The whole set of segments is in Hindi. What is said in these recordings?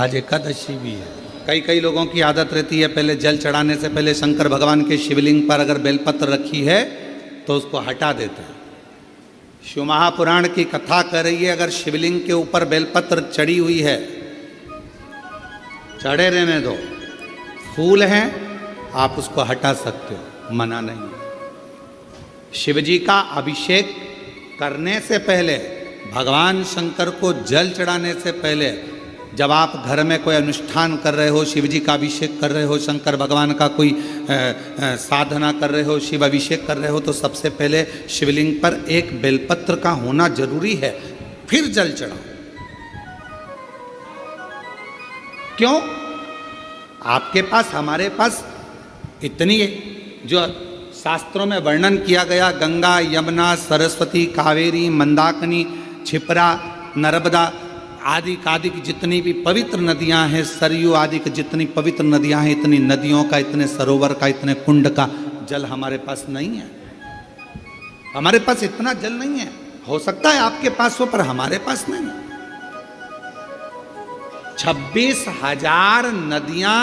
आज एकादशी भी है। कई लोगों की आदत रहती है पहले जल चढ़ाने से पहले शंकर भगवान के शिवलिंग पर अगर बेलपत्र रखी है तो उसको हटा देते हैं। शिव महापुराण की कथा कर रही है, अगर शिवलिंग के ऊपर बेलपत्र चढ़ी हुई है, चढ़े रहने दो, फूल हैं, आप उसको हटा सकते हो, मना नहीं। शिवजी का अभिषेक करने से पहले, भगवान शंकर को जल चढ़ाने से पहले, जब आप घर में कोई अनुष्ठान कर रहे हो, शिवजी का अभिषेक कर रहे हो, शंकर भगवान का कोई साधना कर रहे हो, शिव अभिषेक कर रहे हो, तो सबसे पहले शिवलिंग पर एक बेलपत्र का होना जरूरी है, फिर जल चढ़ाओ। क्यों? आपके पास, हमारे पास इतनी जो शास्त्रों में वर्णन किया गया, गंगा, यमुना, सरस्वती, कावेरी, मंदाकिनी, क्षिप्रा, नर्मदा आदि की जितनी भी पवित्र नदियां हैं, सरयू आदि की जितनी पवित्र नदियां हैं, इतनी नदियों का, इतने सरोवर का, इतने कुंड का जल हमारे पास नहीं है। हमारे पास इतना जल नहीं है। हो सकता है आपके पास हो, पर हमारे पास नहीं है। 26,000 नदियां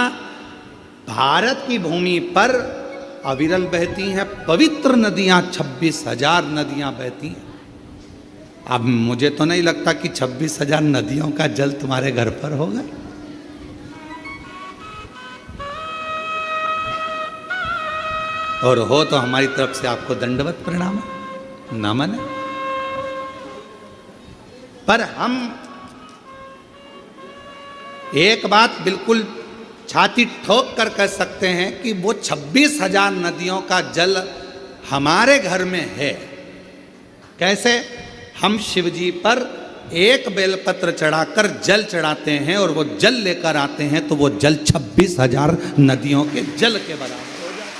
भारत की भूमि पर अविरल बहती हैं। पवित्र नदियां 26,000 नदियां बहती हैं। अब मुझे तो नहीं लगता कि 26,000 नदियों का जल तुम्हारे घर पर होगा। और हो तो हमारी तरफ से आपको दंडवत प्रणाम, नमन है। पर हम एक बात बिल्कुल छाती ठोक कर कह सकते हैं कि वो 26,000 नदियों का जल हमारे घर में है। कैसे? हम शिवजी पर एक बेलपत्र चढ़ाकर जल चढ़ाते हैं और वो जल लेकर आते हैं, तो वो जल 26,000 नदियों के जल के बराबर हो जाता है।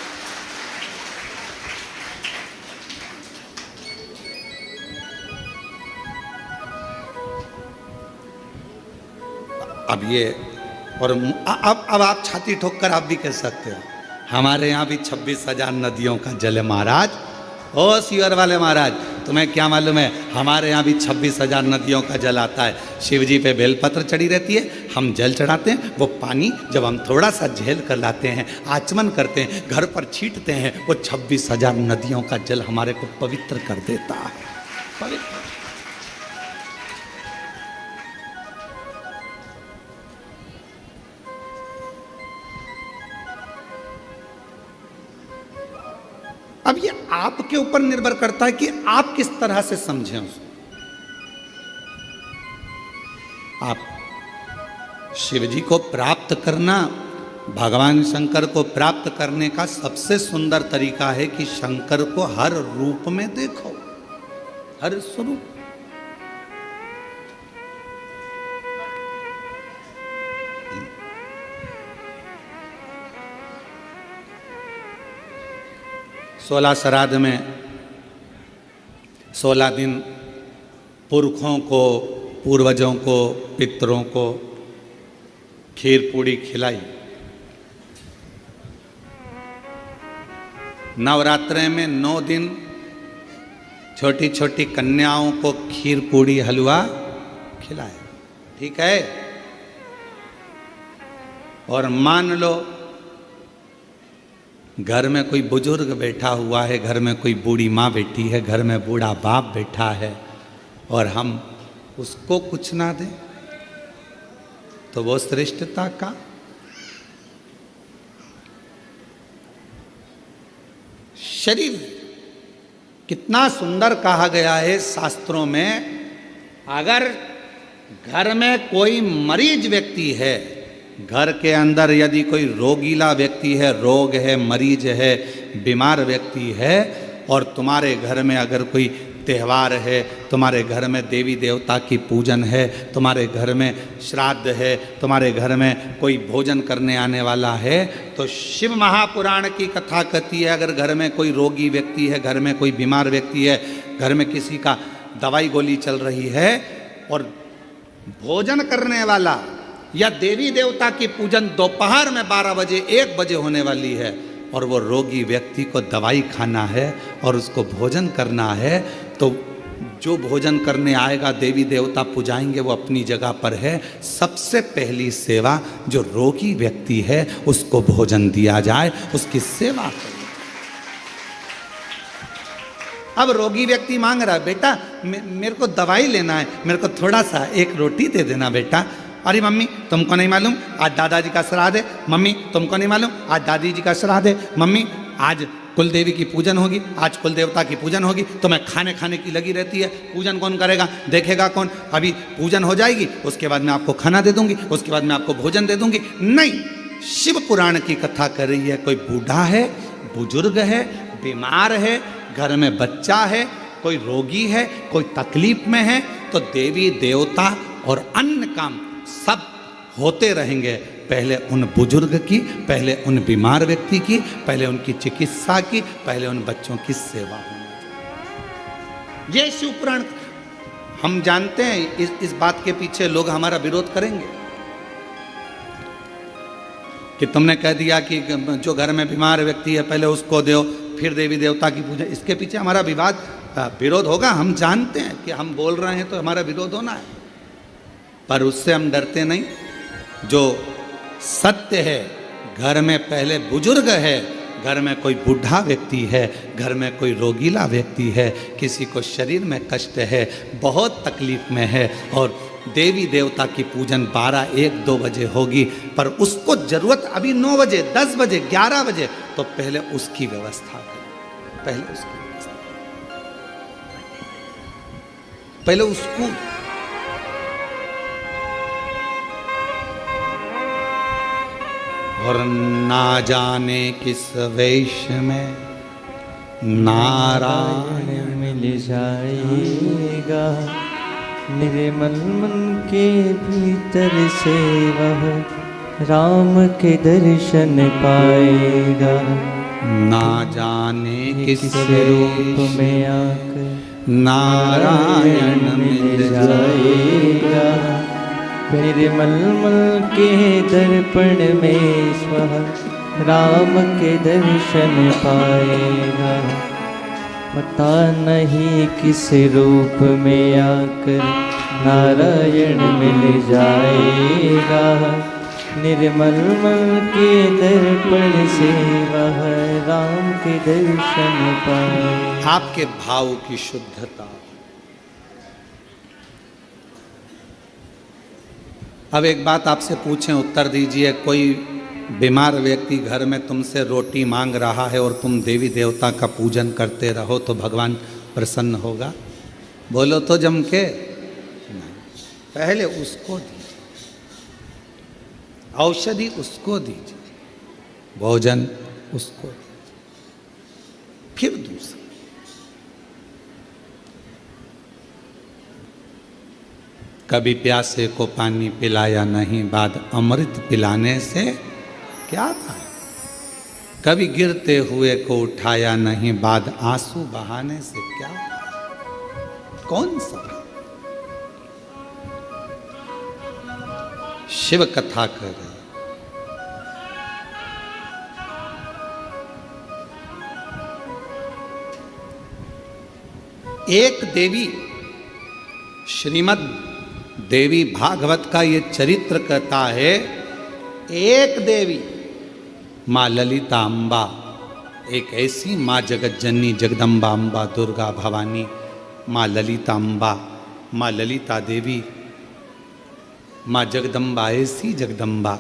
अब ये, और अब आप छाती ठोक कर आप भी कह सकते हो, हमारे यहाँ भी 26,000 नदियों का जल है महाराज। ओ सीवर वाले महाराज, तुम्हें क्या मालूम है, हमारे यहाँ भी 26,000 नदियों का जल आता है। शिवजी पे बेलपत्र चढ़ी रहती है, हम जल चढ़ाते हैं। वो पानी जब हम थोड़ा सा झेल कर लाते हैं, आचमन करते हैं, घर पर छींटते हैं, वो 26,000 नदियों का जल हमारे को पवित्र कर देता है। पवित्र। अब ये आपके ऊपर निर्भर करता है कि आप किस तरह से समझें उसको। आप शिवजी को प्राप्त करना, भगवान शंकर को प्राप्त करने का सबसे सुंदर तरीका है कि शंकर को हर रूप में देखो, हर स्वरूप। सोलह श्राद्ध में 16 दिन पुरखों को, पूर्वजों को, पितरों को खीर पूड़ी खिलाई। नवरात्रे में 9 दिन छोटी छोटी कन्याओं को खीर पूड़ी हलवा खिलाए। ठीक है? और मान लो घर में कोई बुजुर्ग बैठा हुआ है, घर में कोई बूढ़ी माँ बैठी है, घर में बूढ़ा बाप बैठा है, और हम उसको कुछ ना दें, तो वो श्रेष्ठता का। शरीर कितना सुंदर कहा गया है शास्त्रों में, अगर घर में कोई मरीज व्यक्ति है, घर के अंदर यदि कोई रोगीला व्यक्ति है, रोग है, मरीज है, बीमार व्यक्ति है, और तुम्हारे घर में अगर कोई त्यौहार है, तुम्हारे घर में देवी देवता की पूजन है, तुम्हारे घर में श्राद्ध है, तुम्हारे घर में कोई भोजन करने आने वाला है, तो शिव महापुराण की कथा कहती है, अगर घर में कोई रोगी व्यक्ति है, घर में कोई बीमार व्यक्ति है, घर में किसी का दवाई गोली चल रही है, और भोजन करने वाला या देवी देवता की पूजन दोपहर में 12 बजे 1 बजे होने वाली है, और वो रोगी व्यक्ति को दवाई खाना है और उसको भोजन करना है, तो जो भोजन करने आएगा देवी देवता पुजाएंगे वो अपनी जगह पर है। सबसे पहली सेवा जो रोगी व्यक्ति है उसको भोजन दिया जाए, उसकी सेवा करें। अब रोगी व्यक्ति मांग रहा है, बेटा मेरे को दवाई लेना है, मेरे को थोड़ा सा एक रोटी दे देना बेटा। अरे मम्मी तुमको नहीं मालूम आज दादाजी का श्राद्ध है, मम्मी तुमको नहीं मालूम आज दादी जी का श्राद्ध है, मम्मी आज कुल देवी की पूजन होगी, आज कुल देवता की पूजन होगी। तो मैं खाने की लगी रहती है, पूजन कौन करेगा, देखेगा कौन। अभी पूजन हो जाएगी उसके बाद मैं आपको खाना दे दूंगी, उसके बाद मैं आपको भोजन दे दूंगी। नहीं, शिव पुराण की कथा कर रही है। कोई बूढ़ा है, बुजुर्ग है, बीमार है, घर में बच्चा है, कोई रोगी है, कोई तकलीफ में है, तो देवी देवता और अन्य काम सब होते रहेंगे। पहले उन बुजुर्ग की, पहले उन बीमार व्यक्ति की, पहले उनकी चिकित्सा की, पहले उन बच्चों की सेवा होनी। ये शिव पुराण हम जानते हैं। इस बात के पीछे लोग हमारा विरोध करेंगे कि तुमने कह दिया कि जो घर में बीमार व्यक्ति है पहले उसको दो, फिर देवी देवता की पूजा। इसके पीछे हमारा विरोध होगा। हम जानते हैं कि हम बोल रहे हैं तो हमारा विरोध होना है, पर उससे हम डरते नहीं। जो सत्य है, घर में पहले बुजुर्ग है, घर में कोई बूढ़ा व्यक्ति है, घर में कोई रोगीला व्यक्ति है, किसी को शरीर में कष्ट है, बहुत तकलीफ में है, और देवी देवता की पूजन 12, 1, 2 बजे होगी, पर उसको जरूरत अभी 9 बजे, 10 बजे, 11 बजे, तो पहले उसकी व्यवस्था करें। पहले उसकी व्यवस्था, पहले उसको। और ना जाने किस वेश में नारायण मिल जाएगा, निर्मल मन के भीतर से वह राम के दर्शन पाएगा। ना जाने किस रूप में आकर नारायण मिल जाएगा, निर्मल मन के दर्पण में स्वः राम के दर्शन पाएगा। पता नहीं किस रूप में आकर नारायण मिल जाएगा, निर्मल मन के दर्पण से वह राम के दर्शन पाएगा। आपके भाव की शुद्धता। अब एक बात आपसे पूछें, उत्तर दीजिए। कोई बीमार व्यक्ति घर में तुमसे रोटी मांग रहा है और तुम देवी देवता का पूजन करते रहो तो भगवान प्रसन्न होगा? बोलो तो जम के। पहले उसको दीजिए, औषधि उसको दीजिए, भोजन उसको दीजिए, फिर दूसरा। कभी प्यासे को पानी पिलाया नहीं, बाद अमृत पिलाने से क्या था? कभी गिरते हुए को उठाया नहीं, बाद आंसू बहाने से क्या? कौन सा? शिव कथा कर रहे। एक देवी, श्रीमद् देवी भागवत का ये चरित्र कहता है, एक देवी माँ ललिता अम्बा, एक ऐसी माँ जगत जननी जगदम्बा अम्बा दुर्गा भवानी, माँ ललिता अम्बा, माँ ललिता देवी, माँ जगदम्बा, ऐसी जगदम्बा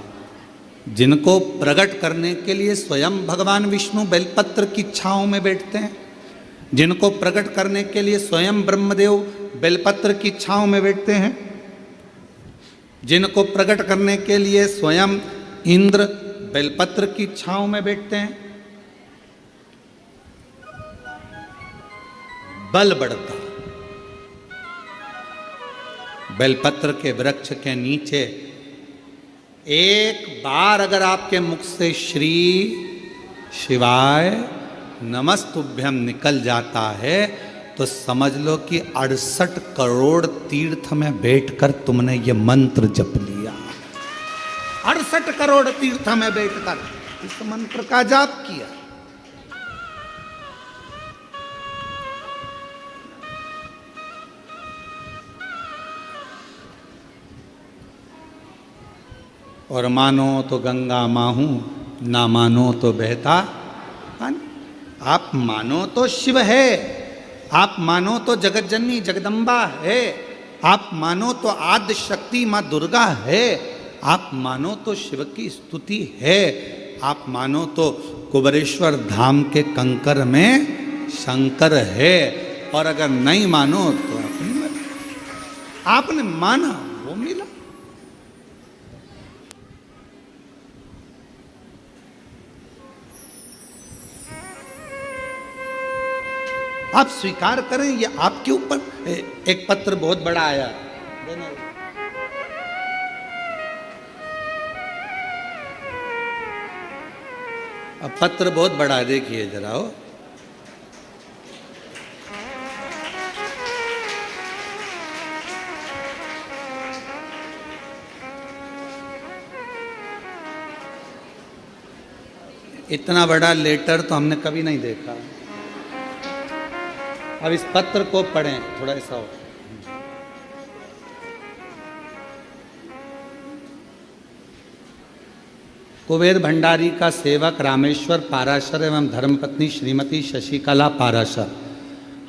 जिनको प्रकट करने के लिए स्वयं भगवान विष्णु बेलपत्र की छांव में बैठते हैं, जिनको प्रकट करने के लिए स्वयं ब्रह्मदेव बेलपत्र की छांव में बैठते हैं, जिनको प्रकट करने के लिए स्वयं इंद्र बेलपत्र की छांव में बैठते हैं। बल बढ़ता। बेलपत्र के वृक्ष के नीचे एक बार अगर आपके मुख से श्री शिवाय नमस्तुभ्यम निकल जाता है तो समझ लो कि 68 करोड़ तीर्थ में बैठकर तुमने ये मंत्र जप लिया। 68 करोड़ तीर्थ में बैठकर इस मंत्र का जाप किया। और मानो तो गंगा माहूँ, ना मानो तो बहता पानी। आप मानो तो शिव है, आप मानो तो जगत जननी जगदम्बा है, आप मानो तो आद्य शक्ति माँ दुर्गा है, आप मानो तो शिव की स्तुति है, आप मानो तो कुबेरेश्वर धाम के कंकर में शंकर है, और अगर नहीं मानो तो अपनी मर्जी। आपने माना वो मिला। आप स्वीकार करें, ये आपके ऊपर। एक पत्र बहुत बड़ा आया, अब पत्र बहुत बड़ा है, देखिए जरा हो। इतना बड़ा लेटर तो हमने कभी नहीं देखा। अब इस पत्र को पढ़ें, थोड़ा ऐसा हो। कुबेर भंडारी का सेवक रामेश्वर पाराशर एवं धर्मपत्नी श्रीमती शशिकला पाराशर,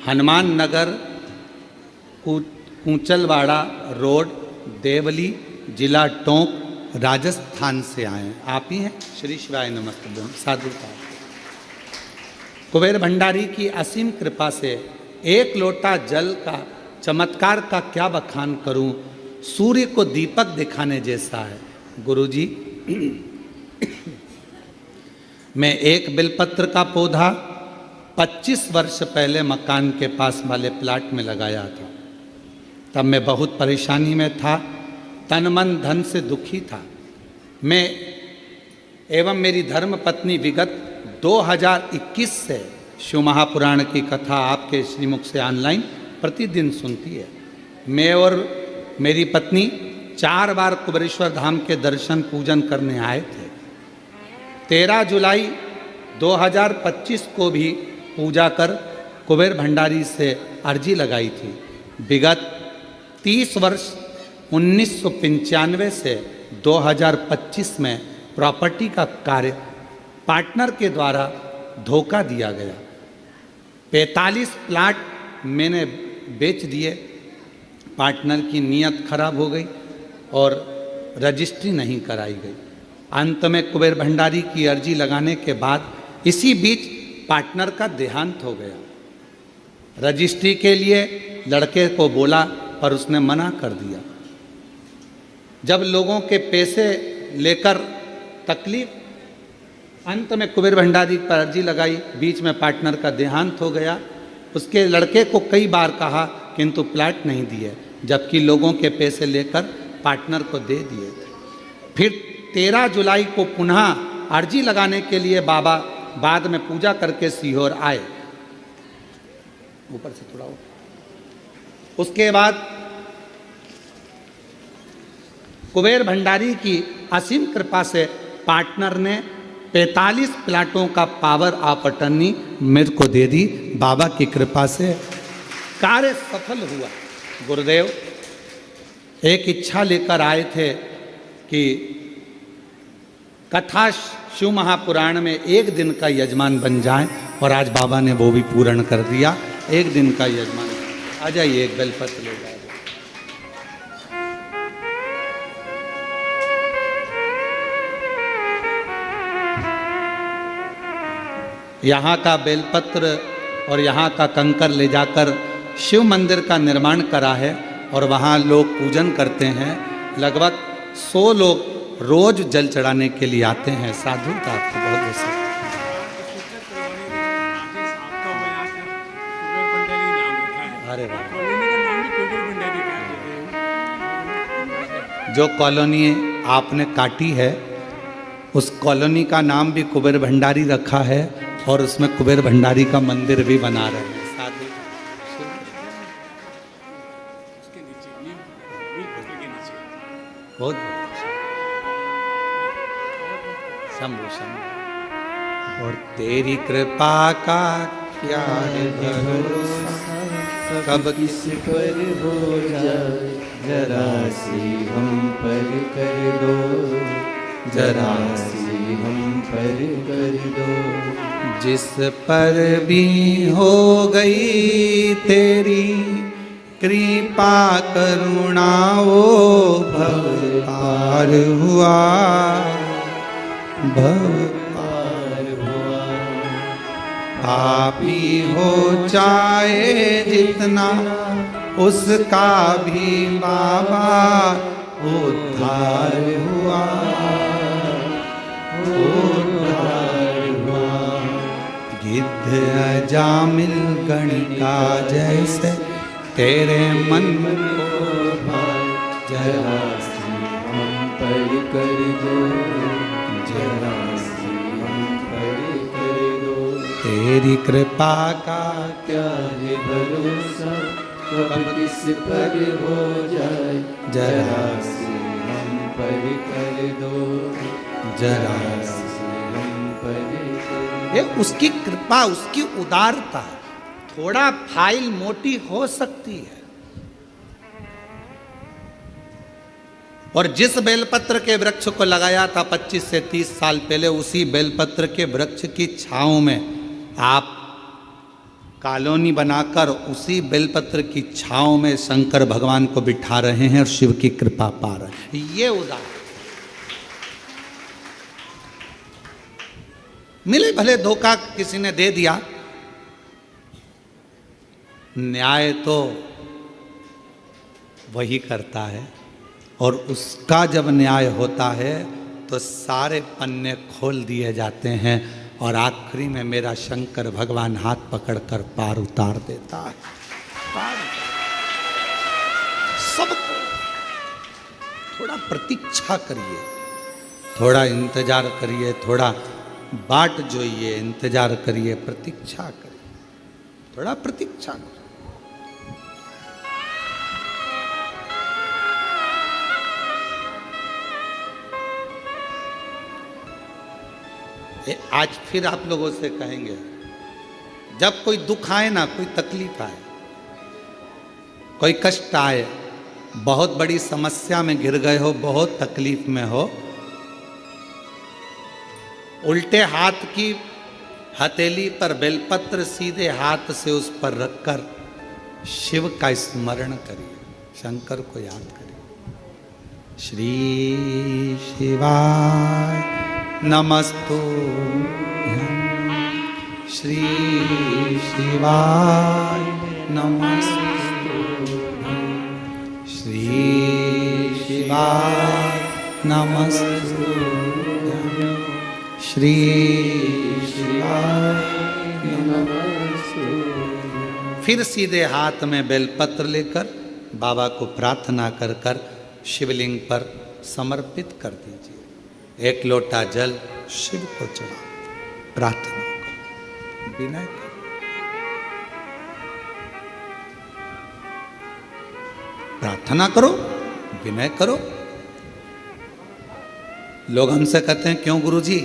हनुमान नगर कूचलवाड़ा रोड, देवली, जिला टोंक, राजस्थान से आए हैं। आप ही हैं? श्री शिवाय नमस्ते। साधु का कुबेर भंडारी की असीम कृपा से एक लोटा जल का चमत्कार का क्या बखान करूं, सूर्य को दीपक दिखाने जैसा है। गुरुजी, मैं एक बिलपत्र का पौधा 25 वर्ष पहले मकान के पास वाले प्लाट में लगाया था। तब मैं बहुत परेशानी में था, तन मन धन से दुखी था। मैं एवं मेरी धर्म पत्नी विगत 2021 से शिव महापुराण की कथा आपके श्रीमुख से ऑनलाइन प्रतिदिन सुनती है। मैं और मेरी पत्नी 4 बार कुबेरेश्वर धाम के दर्शन पूजन करने आए थे। 13 जुलाई 2025 को भी पूजा कर कुबेर भंडारी से अर्जी लगाई थी। विगत 30 वर्ष 1995 से 2025 में प्रॉपर्टी का कार्य पार्टनर के द्वारा धोखा दिया गया। 45 प्लाट मैंने बेच दिए। पार्टनर की नीयत खराब हो गई और रजिस्ट्री नहीं कराई गई। अंत में कुबेर भंडारी की अर्जी लगाने के बाद इसी बीच पार्टनर का देहांत हो गया। रजिस्ट्री के लिए लड़के को बोला पर उसने मना कर दिया। जब लोगों के पैसे लेकर तकलीफ, अंत में कुबेर भंडारी पर अर्जी लगाई। बीच में पार्टनर का देहांत हो गया। उसके लड़के को कई बार कहा किंतु प्लाट नहीं दिए, जबकि लोगों के पैसे लेकर पार्टनर को दे दिए थे। फिर 13 जुलाई को पुनः अर्जी लगाने के लिए बाबा बाद में पूजा करके सीहोर आए। ऊपर से थोड़ा हो। उसके बाद कुबेर भंडारी की असीम कृपा से पार्टनर ने 45 प्लाटों का पावर ऑफ अटर्नी मेरे को दे दी। बाबा की कृपा से कार्य सफल हुआ। गुरुदेव एक इच्छा लेकर आए थे कि कथा शिव महापुराण में एक दिन का यजमान बन जाए, और आज बाबा ने वो भी पूर्ण कर दिया। एक दिन का यजमान। आ जाइए, एक बेलपत्र ले जाए। यहाँ का बेलपत्र और यहाँ का कंकर ले जाकर शिव मंदिर का निर्माण करा है और वहाँ लोग पूजन करते हैं। लगभग 100 लोग रोज जल चढ़ाने के लिए आते हैं। साधु का आपको बहुत बहुत अरे वाह। जो कॉलोनी आपने काटी है उस कॉलोनी का नाम भी कुबेर भंडारी रखा है और उसमें कुबेर भंडारी का मंदिर भी बना रहे हैं। साधु बहुत शंभु शंभु। और तेरी कृपा का क्या है भरोसा, कब किस पर हो जाए, जरा सी हम पर कर दो। जरा सी हम पर कर दो। जिस पर भी हो गई तेरी कृपा करुणा वो भव पार हुआ, भव पार हुआ। पापी हो चाहे जितना उसका भी बाबा उद्धार हुआ, उद्धार हुआ। गिद्ध अजामिल गणिका जैसे तेरे मन को भाए, जरा सी हम पर कर दो, जरा सी हम पर कर दो। तेरी कृपा का क्या है भरोसा, कब किस पर हो जाए, जरा सी हम पर कर दो, जरा सी हम पर कर ये उसकी कृपा, उसकी उदारता। थोड़ा फाइल मोटी हो सकती है, और जिस बेलपत्र के वृक्ष को लगाया था 25 से 30 साल पहले, उसी बेलपत्र के वृक्ष की छांव में आप कॉलोनी बनाकर उसी बेलपत्र की छांव में शंकर भगवान को बिठा रहे हैं और शिव की कृपा पा रहे हैं। ये उदाहरण मिले भले धोखा किसी ने दे दिया, न्याय तो वही करता है, और उसका जब न्याय होता है तो सारे पन्ने खोल दिए जाते हैं, और आखिरी में मेरा शंकर भगवान हाथ पकड़कर पार उतार देता है। पार सबको थोड़ा प्रतीक्षा करिए, थोड़ा इंतजार करिए, थोड़ा बाट जोइए, इंतजार करिए, प्रतीक्षा करिए, थोड़ा प्रतीक्षा करिए। आज फिर आप लोगों से कहेंगे, जब कोई दुख आए ना, कोई तकलीफ आए, कोई कष्ट आए, बहुत बड़ी समस्या में गिर गए हो, बहुत तकलीफ में हो, उल्टे हाथ की हथेली पर बेलपत्र सीधे हाथ से उस पर रखकर शिव का स्मरण करिए, शंकर को याद करिए। श्री शिवाय नमस्तुभ्यं, श्री शिवाय नमस्तुभ्यं, श्री शिवाय नमस्तुभ्यं, श्री शिवाय नमस्तुभ्यं। फिर सीधे हाथ में बेलपत्र लेकर बाबा को प्रार्थना कर कर शिवलिंग पर समर्पित कर दीजिए। एक लोटा जल शिव को चढ़ा, प्रार्थना करो, विनय करो। प्रार्थना करो, विनय करो। लोग हमसे कहते हैं, क्यों गुरुजी?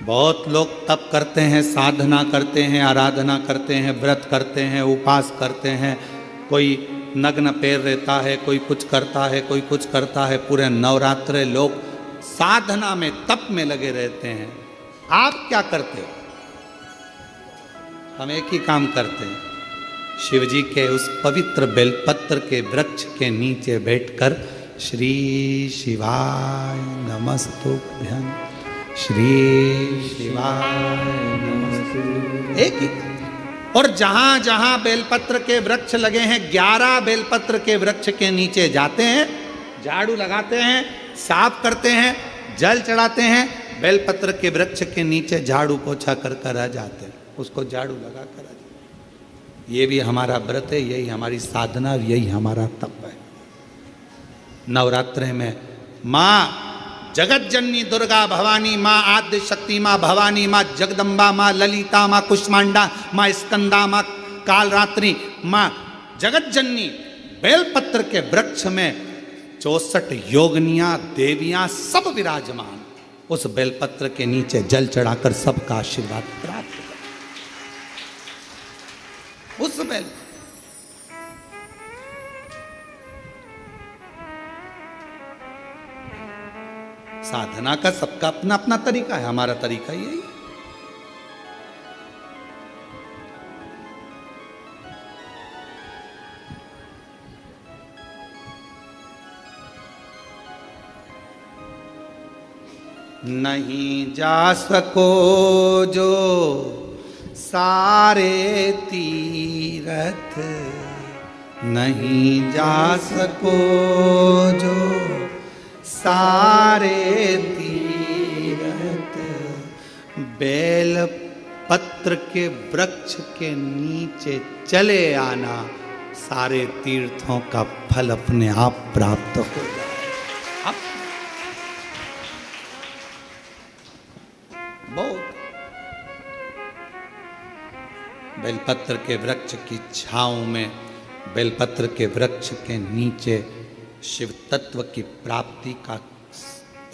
बहुत लोग तप करते हैं, साधना करते हैं, आराधना करते हैं, व्रत करते हैं, उपवास करते हैं, कोई नग्न पैर रहता है, कोई कुछ करता है, कोई कुछ करता है। पूरे नवरात्रे लोग साधना में, तप में लगे रहते हैं। आप क्या करते हो? हम एक ही काम करते हैं, शिव जी के उस पवित्र बेलपत्र के वृक्ष के नीचे बैठकर श्री शिवाय नमस्तुभ्यं, श्री शिवाय नमस्तुभ्यं, एक ही। और जहां जहां बेलपत्र के वृक्ष लगे हैं, 11 बेलपत्र के वृक्ष के नीचे जाते हैं, झाड़ू लगाते हैं, साफ करते हैं, जल चढ़ाते हैं, बेलपत्र के वृक्ष के नीचे झाड़ू पोछा कर कर आ जाते हैं, उसको झाड़ू लगा कर आ जाते हैं। ये भी हमारा व्रत है, यही हमारी साधना, यही हमारा तप है। नवरात्रे में माँ जगत जननी दुर्गा भवानी, माँ आद्य शक्ति, माँ भवानी, माँ जगदम्बा, माँ ललिता, माँ कुष्मांडा, माँ स्कंदा, माँ कालरात्रि, माँ जगत जननी बेलपत्र के वृक्ष में 64 योगनियां, देवियां सब विराजमान, उस बेलपत्र के नीचे जल चढ़ाकर सबका आशीर्वाद प्राप्त कर। उस बेल साधना का सबका अपना अपना तरीका है, हमारा तरीका यही है। नहीं जा सको जो सारे तीरथ, नहीं जा सको जो सारे तीरथ, बेल पत्र के वृक्ष के नीचे चले आना, सारे तीर्थों का फल अपने आप प्राप्त हो जाए। बहुत बेलपत्र के वृक्ष की छांव में, बेलपत्र के वृक्ष के नीचे शिव तत्व की प्राप्ति का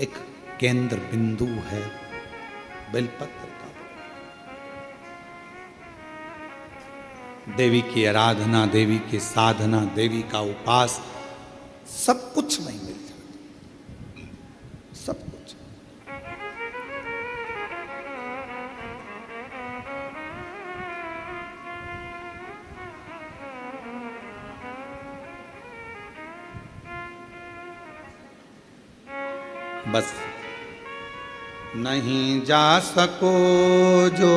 एक केंद्र बिंदु है बेलपत्र का। देवी की आराधना, देवी की साधना, देवी का उपास, सब कुछ वहीं मिल जाता, सब कुछ। बस नहीं जा सको जो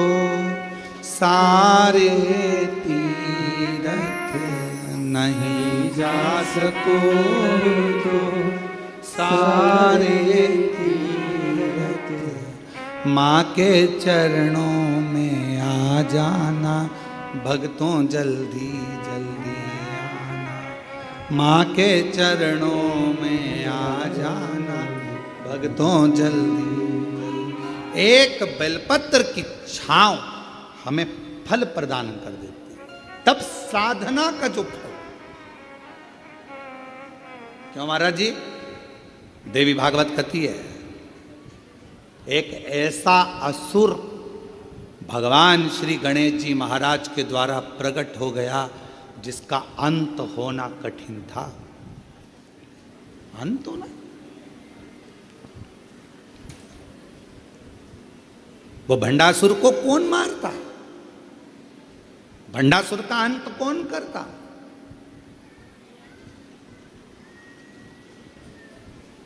सारे तीरथ, नहीं जा सको जो सारे तीरथ, माँ के चरणों में आ जाना, भक्तों जल्दी जल्दी आना, माँ के चरणों में आ जाना, भक्तों जल्दी जल्दी। एक बेलपत्र की छांव हमें फल प्रदान कर देती है, तब साधना का जो फल। क्यों महाराज जी? देवी भागवत कहती है, एक ऐसा असुर भगवान श्री गणेश जी महाराज के द्वारा प्रकट हो गया जिसका अंत होना कठिन था। अंत होना, वो भंडासुर को कौन मारता? भंडासुर का अंत कौन करता?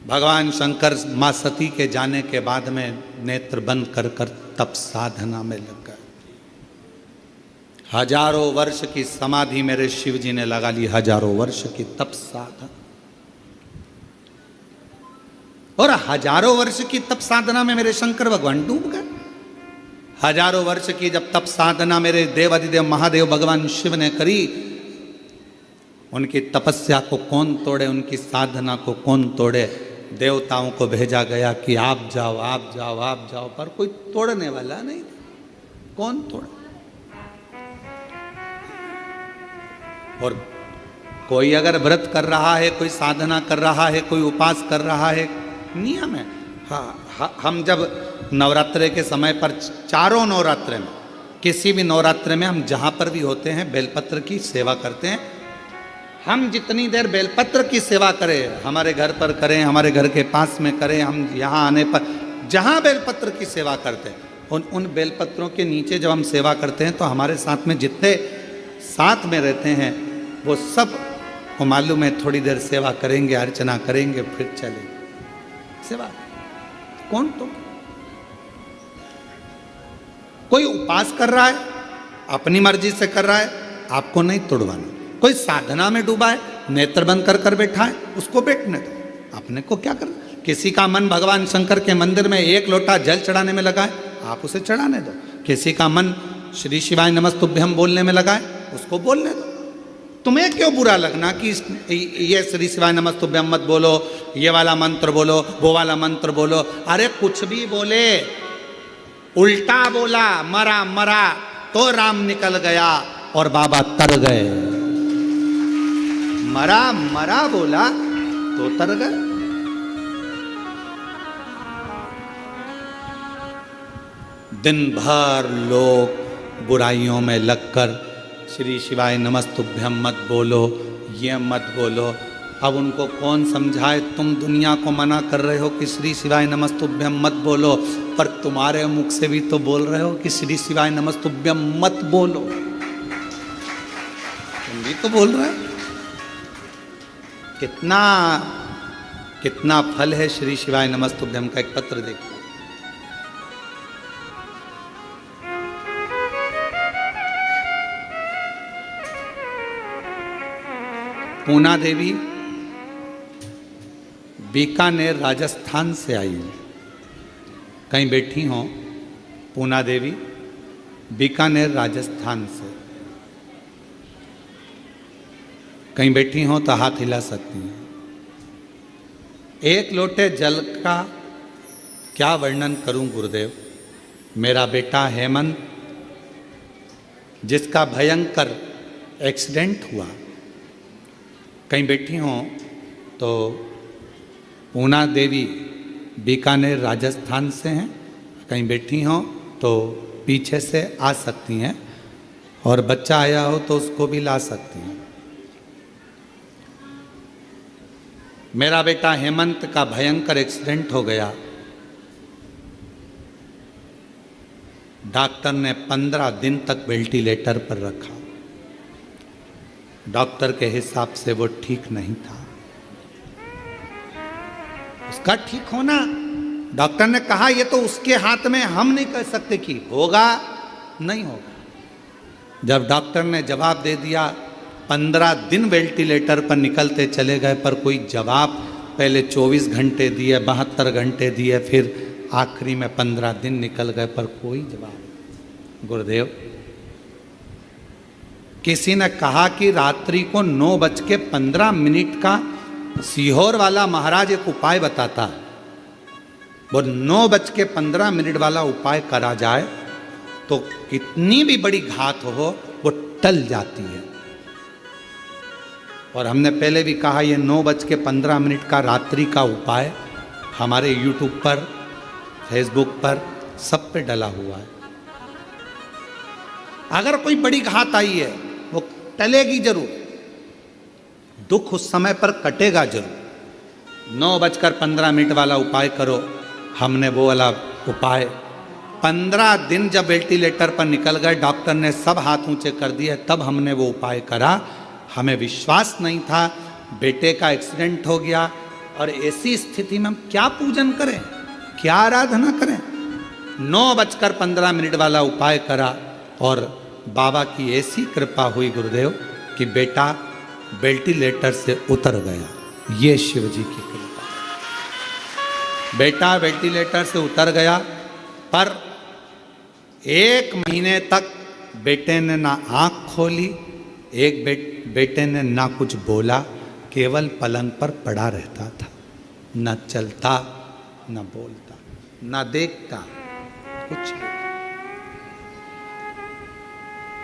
भगवान शंकर मां सती के जाने के बाद में नेत्र बंद कर कर तप साधना में लग गए। हजारों वर्ष की समाधि मेरे शिव जी ने लगा ली, हजारों वर्ष की तप साधना, और हजारों वर्ष की तप साधना में मेरे शंकर भगवान डूब गए। हजारों वर्ष की जब तप साधना मेरे देवाधिदेव महादेव भगवान शिव ने करी, उनकी तपस्या को कौन तोड़े, उनकी साधना को कौन तोड़े? देवताओं को भेजा गया कि आप जाओ आप जाओ आप जाओ, पर कोई तोड़ने वाला नहीं। कौन तोड़े? और कोई अगर व्रत कर रहा है, कोई साधना कर रहा है, कोई उपास कर रहा है, नियम है। हाँ, हम जब नवरात्रे के समय पर, चारों नवरात्रे में, किसी भी नवरात्रे में हम जहाँ पर भी होते हैं बेलपत्र की सेवा करते हैं। हम जितनी देर बेलपत्र की सेवा करें, हमारे घर पर करें, हमारे घर के पास में करें, हम यहाँ आने पर जहाँ बेलपत्र की सेवा करते हैं, उन बेलपत्रों के नीचे जब हम सेवा करते हैं तो हमारे साथ में जितने साथ में रहते हैं वो सब को मालूम है थोड़ी देर सेवा करेंगे, अर्चना करेंगे, फिर चलेंगे। सेवा कौन? तो कोई उपास कर रहा है, अपनी मर्जी से कर रहा है, आपको नहीं तोड़वाना। कोई साधना में डूबा है, नेत्र बंद कर कर बैठा है, उसको बैठने दो, अपने को क्या करना। किसी का मन भगवान शंकर के मंदिर में एक लोटा जल चढ़ाने में लगा है, आप उसे चढ़ाने दो। किसी का मन श्री शिवाय नमस्तुभ्यम बोलने में लगा है, उसको बोलने दो। तुम्हें क्यों बुरा लगना कि ये श्री शिवाय नमस्तुभ्यम मत बोलो, ये वाला मंत्र बोलो, वो वाला मंत्र बोलो। अरे कुछ भी बोले, उल्टा बोला, मरा मरा तो राम निकल गया और बाबा तर गए। मरा मरा बोला तो तर गए। दिन भर लोग बुराइयों में लगकर श्री शिवाय नमस्तुभ्यम मत बोलो, ये मत बोलो, अब उनको कौन समझाए, तुम दुनिया को मना कर रहे हो कि श्री शिवाय नमस्तुभ्यम मत बोलो, पर तुम्हारे मुख से भी तो बोल रहे हो कि श्री शिवाय नमस्तुभ्यम मत बोलो, तुम भी तो बोल रहे हो। कितना कितना फल है श्री शिवाय नमस्तुभ्यम का। एक पत्र देखो, पूना देवी बीकानेर राजस्थान से आई हैं। कहीं बैठी हो पूना देवी बीकानेर राजस्थान से, कहीं बैठी हो तो हाथ हिला सकती हैं। एक लोटे जल का क्या वर्णन करूं गुरुदेव। मेरा बेटा हेमंत, जिसका भयंकर एक्सीडेंट हुआ, कहीं बैठी हो तो पूना देवी बीकानेर राजस्थान से हैं, कहीं बैठी हो तो पीछे से आ सकती हैं, और बच्चा आया हो तो उसको भी ला सकती हैं। मेरा बेटा हेमंत का भयंकर एक्सीडेंट हो गया। डॉक्टर ने 15 दिन तक वेंटिलेटर पर रखा। डॉक्टर के हिसाब से वो ठीक नहीं था। उसका ठीक होना, डॉक्टर ने कहा ये तो उसके हाथ में, हम नहीं कह सकते कि होगा नहीं होगा। जब डॉक्टर ने जवाब दे दिया, 15 दिन वेंटिलेटर पर निकलते चले गए, पर कोई जवाब, पहले 24 घंटे दिए, 72 घंटे दिए, फिर आखिरी में 15 दिन निकल गए, पर कोई जवाब। गुरुदेव, किसी ने कहा कि रात्रि को 9:15 का सीहोर वाला महाराज एक उपाय बताता है, वो 9:15 वाला उपाय करा जाए तो कितनी भी बड़ी घात हो वो टल जाती है। और हमने पहले भी कहा ये 9:15 का रात्रि का उपाय हमारे YouTube पर, Facebook पर, सब पे डला हुआ है। अगर कोई बड़ी घात आई है वो टलेगी जरूर, दुख उस समय पर कटेगा जरूर। 9:15 वाला उपाय करो। हमने वो वाला उपाय 15 दिन जब वेंटिलेटर पर निकल गए, डॉक्टर ने सब हाथ ऊंचे कर दिए, तब हमने वो उपाय करा। हमें विश्वास नहीं था, बेटे का एक्सीडेंट हो गया, और ऐसी स्थिति में हम क्या पूजन करें, क्या आराधना करें। 9:15 वाला उपाय करा, और बाबा की ऐसी कृपा हुई गुरुदेव कि बेटा वेंटिलेटर से उतर गया। ये शिव जी की कृपा। बेटा वेंटिलेटर से उतर गया, पर 1 महीने तक बेटे ने ना आंख खोली, बेटे ने ना कुछ बोला, केवल पलंग पर पड़ा रहता था, न चलता, न बोलता, न देखता, कुछ नहीं।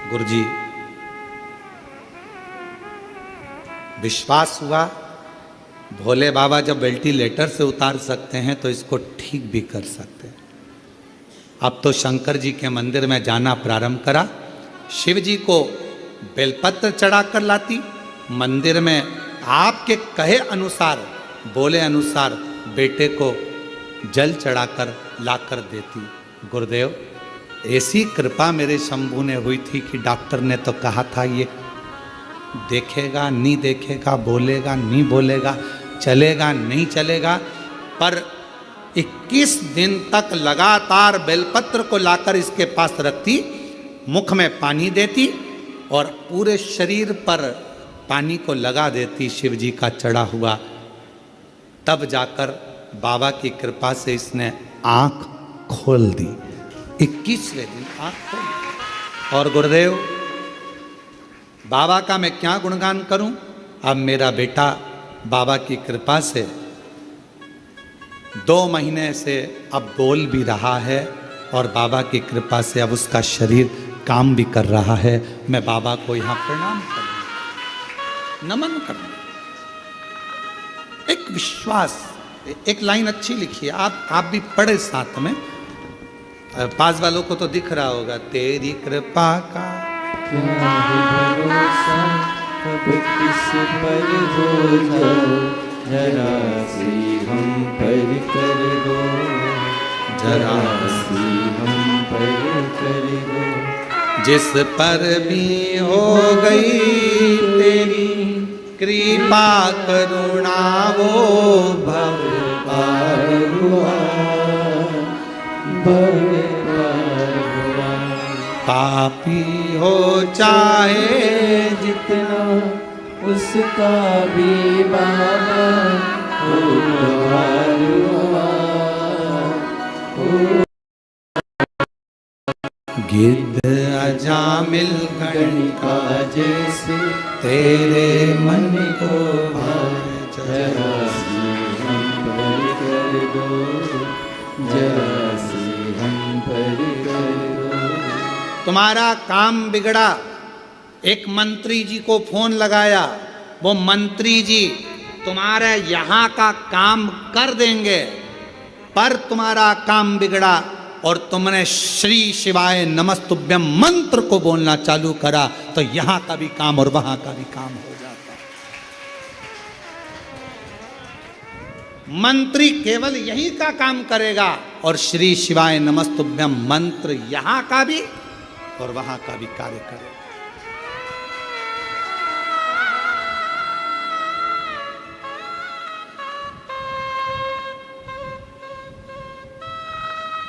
गुरुजी, विश्वास हुआ भोले बाबा जब वेंटिलेटर से उतार सकते हैं तो इसको ठीक भी कर सकते हैं। अब तो शंकर जी के मंदिर में जाना प्रारंभ करा। शिव जी को बेलपत्र चढ़ाकर लाती, मंदिर में आपके कहे अनुसार, बोले अनुसार बेटे को जल चढ़ाकर लाकर देती। गुरुदेव, ऐसी कृपा मेरे शंभू ने हुई थी कि डॉक्टर ने तो कहा था ये देखेगा नहीं देखेगा, बोलेगा नहीं बोलेगा, चलेगा नहीं चलेगा, पर 21 दिन तक लगातार बेलपत्र को लाकर इसके पास रखती, मुख में पानी देती और पूरे शरीर पर पानी को लगा देती शिव जी का चढ़ा हुआ। तब जाकर बाबा की कृपा से इसने आंख खोल दी। 21वें दिन आंख खोल। और गुरुदेव, बाबा का मैं क्या गुणगान करूं। अब मेरा बेटा बाबा की कृपा से 2 महीने से अब बोल भी रहा है, और बाबा की कृपा से अब उसका शरीर काम भी कर रहा है। मैं बाबा को यहाँ प्रणाम करूँ, नमन करूँ। एक विश्वास, एक लाइन अच्छी लिखी है, आप भी पढ़े साथ में। पास वालों को तो दिख रहा होगा, तेरी कृपा का क्या है भरोसा, कब किस पर हो जाए, जरा सी हम पर कर दो, जरा सी हम पर कर दो। जिस पर भी हो गई तेरी कृपा करुणा वो भव पार हुआ, भव पार हुआ। पापी हो चाहे जितना उसका भी बाबा पार हुआ, गिद्ध अजामिल गणिका जैसे तेरे मन को भाए, जरा सी हम पर कर दो, जरा सी हम पर कर दो। तुम्हारा काम बिगड़ा, एक मंत्री जी को फोन लगाया, वो मंत्री जी तुम्हारे यहाँ का काम कर देंगे, पर तुम्हारा काम बिगड़ा और तुमने श्री शिवाय नमस्तुभ्यम मंत्र को बोलना चालू करा, तो यहाँ का भी काम और वहाँ का भी काम हो जाता। मंत्री केवल यही का काम करेगा और श्री शिवाय नमस्तुभ्यम मंत्र यहाँ का भी और वहाँ का भी कार्य करेगा।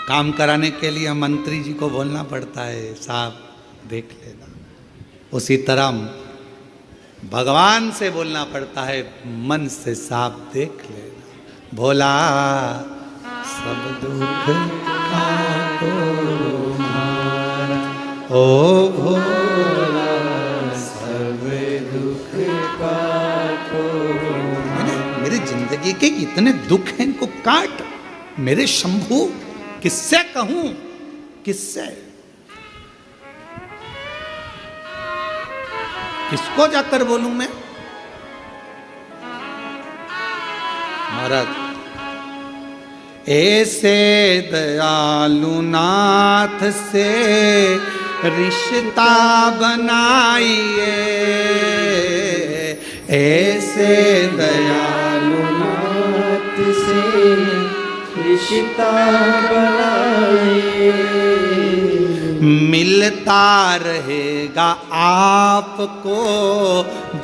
काम कराने के लिए मंत्री जी को बोलना पड़ता है, साहब देख लेना। उसी तरह भगवान से बोलना पड़ता है, मन से साहब देख लेना। भोला सब दुख काटो हमारा, ओ भोला सब दुख काटो। मेरी जिंदगी के इतने दुख हैं, इनको काट मेरे शंभू। किससे कहूं, किससे, किसको जाकर बोलूं मैं। महाराज ऐसे दयालु नाथ से रिश्ता बनाइए, ऐसे दयालु नाथ से रिश्ता बनाइए, मिलता रहेगा आपको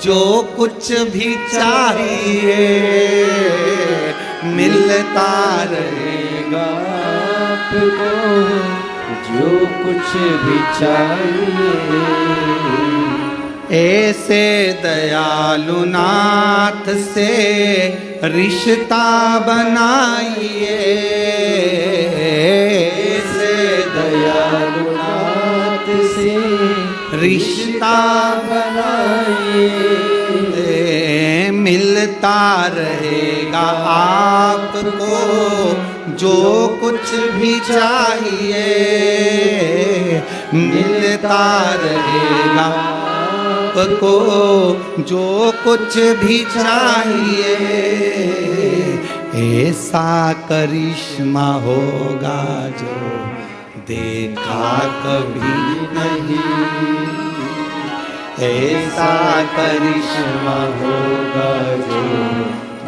जो कुछ भी चाहिए, मिलता रहेगा आपको जो कुछ भी चाहिए। ऐसे दयालु नाथ से रिश्ता बनाइए, ऐसे दयालु नाथ से रिश्ता बनाइए, मिलता रहेगा आपको जो कुछ भी चाहिए, मिलता रहेगा आपको जो कुछ भी चाहिए। ऐसा करिश्मा होगा जो देखा कभी नहीं, ऐसा करिश्मा होगा जो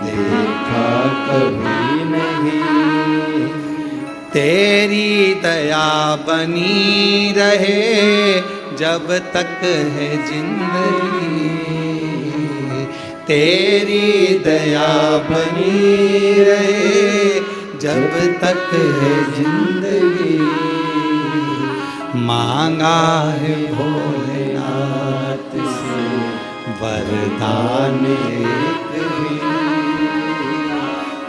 देखा कभी नहीं। तेरी दया बनी रहे जब तक है जिंदगी, तेरी दया बनी रहे जब तक है जिंदगी। मांगा है भोलेनाथ से वरदान एक भी,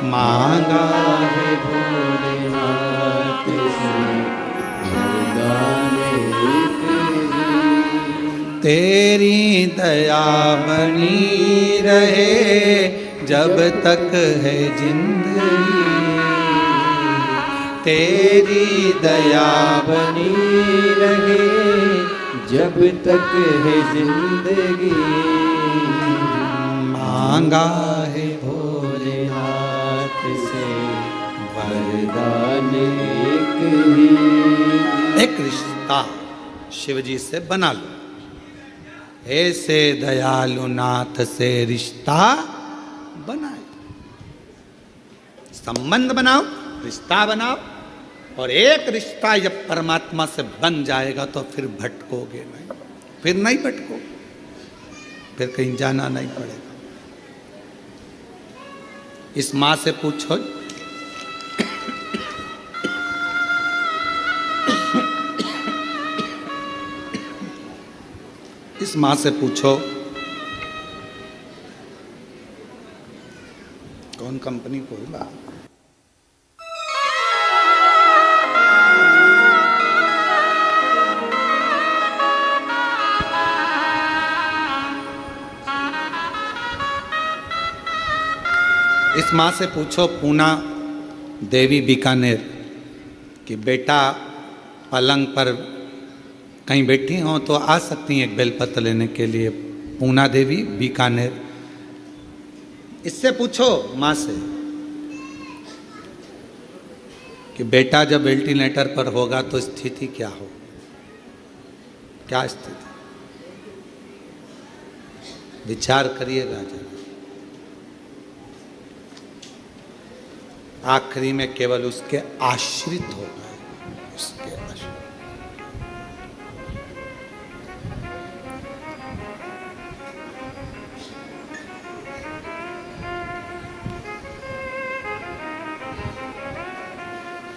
मांगा है भोलेनाथ से वरदान एक भी। तेरी दया बनी रहे जब तक है जिंदगी, तेरी दया बनी रहे जब तक है जिंदगी। मांगा है भोलेनाथ से वरदान एक ही। एक रिश्ता शिव जी से बना लो, ऐसे दयालु नाथ से रिश्ता बनाए। संबंध बनाओ, रिश्ता बनाओ, और एक रिश्ता जब परमात्मा से बन जाएगा तो फिर भटकोगे नहीं, फिर नहीं भटकोगे, फिर कहीं जाना नहीं पड़ेगा। इस माँ से पूछो, इस माँ से पूछो कौन कंपनी को होगा। इस माँ से पूछो पूना देवी बीकानेर कि बेटा पलंग पर कहीं बैठी हो तो आ सकती हैं एक बेलपत्र लेने के लिए, पूना देवी बीकानेर। इससे पूछो माँ से कि बेटा जब वेंटिलेटर पर होगा तो स्थिति क्या हो, क्या स्थिति, विचार करिएगा जरा। आखिरी में केवल उसके आश्रित होगा, उसके आश्रित।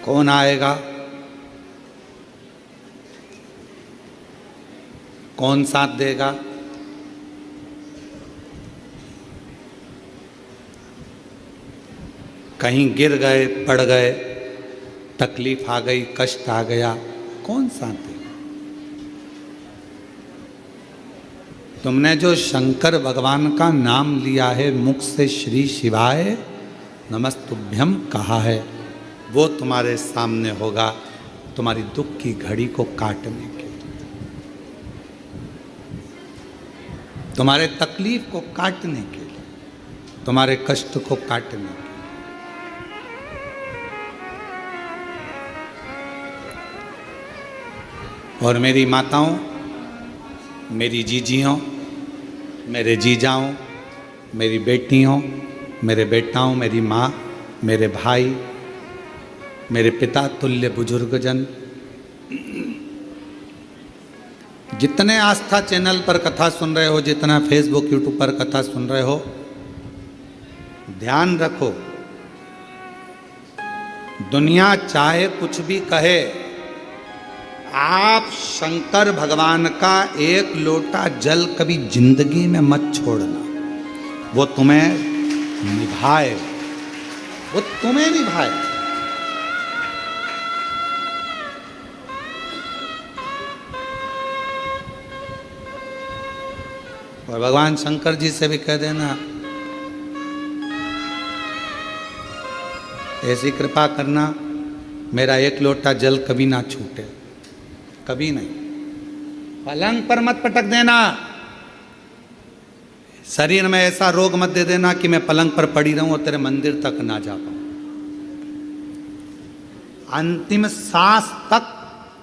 कौन आएगा, कौन साथ देगा, कहीं गिर गए, पड़ गए, तकलीफ आ गई, कष्ट आ गया, कौन साथ देगा। तुमने जो शंकर भगवान का नाम लिया है, मुख से श्री शिवाय नमस्तुभ्यम कहा है, वो तुम्हारे सामने होगा तुम्हारी दुख की घड़ी को काटने के लिए, तुम्हारे तकलीफ को काटने के लिए, तुम्हारे कष्ट को काटने के लिए। और मेरी माताओं, मेरी जीजियों, मेरे जीजाओं, मेरी बेटियों, मेरे बेटाओं, मेरी माँ, मेरे भाई, मेरे पिता तुल्य बुजुर्गजन, जितने आस्था चैनल पर कथा सुन रहे हो, जितना फेसबुक यूट्यूब पर कथा सुन रहे हो, ध्यान रखो, दुनिया चाहे कुछ भी कहे, आप शंकर भगवान का एक लोटा जल कभी जिंदगी में मत छोड़ना, वो तुम्हें निभाए, वो तुम्हें निभाए। और भगवान शंकर जी से भी कह देना, ऐसी कृपा करना मेरा एक लोटा जल कभी ना छूटे, कभी नहीं। पलंग पर मत पटक देना, शरीर में ऐसा रोग मत दे देना कि मैं पलंग पर पड़ी रहूं और तेरे मंदिर तक ना जा पाऊं। अंतिम सांस तक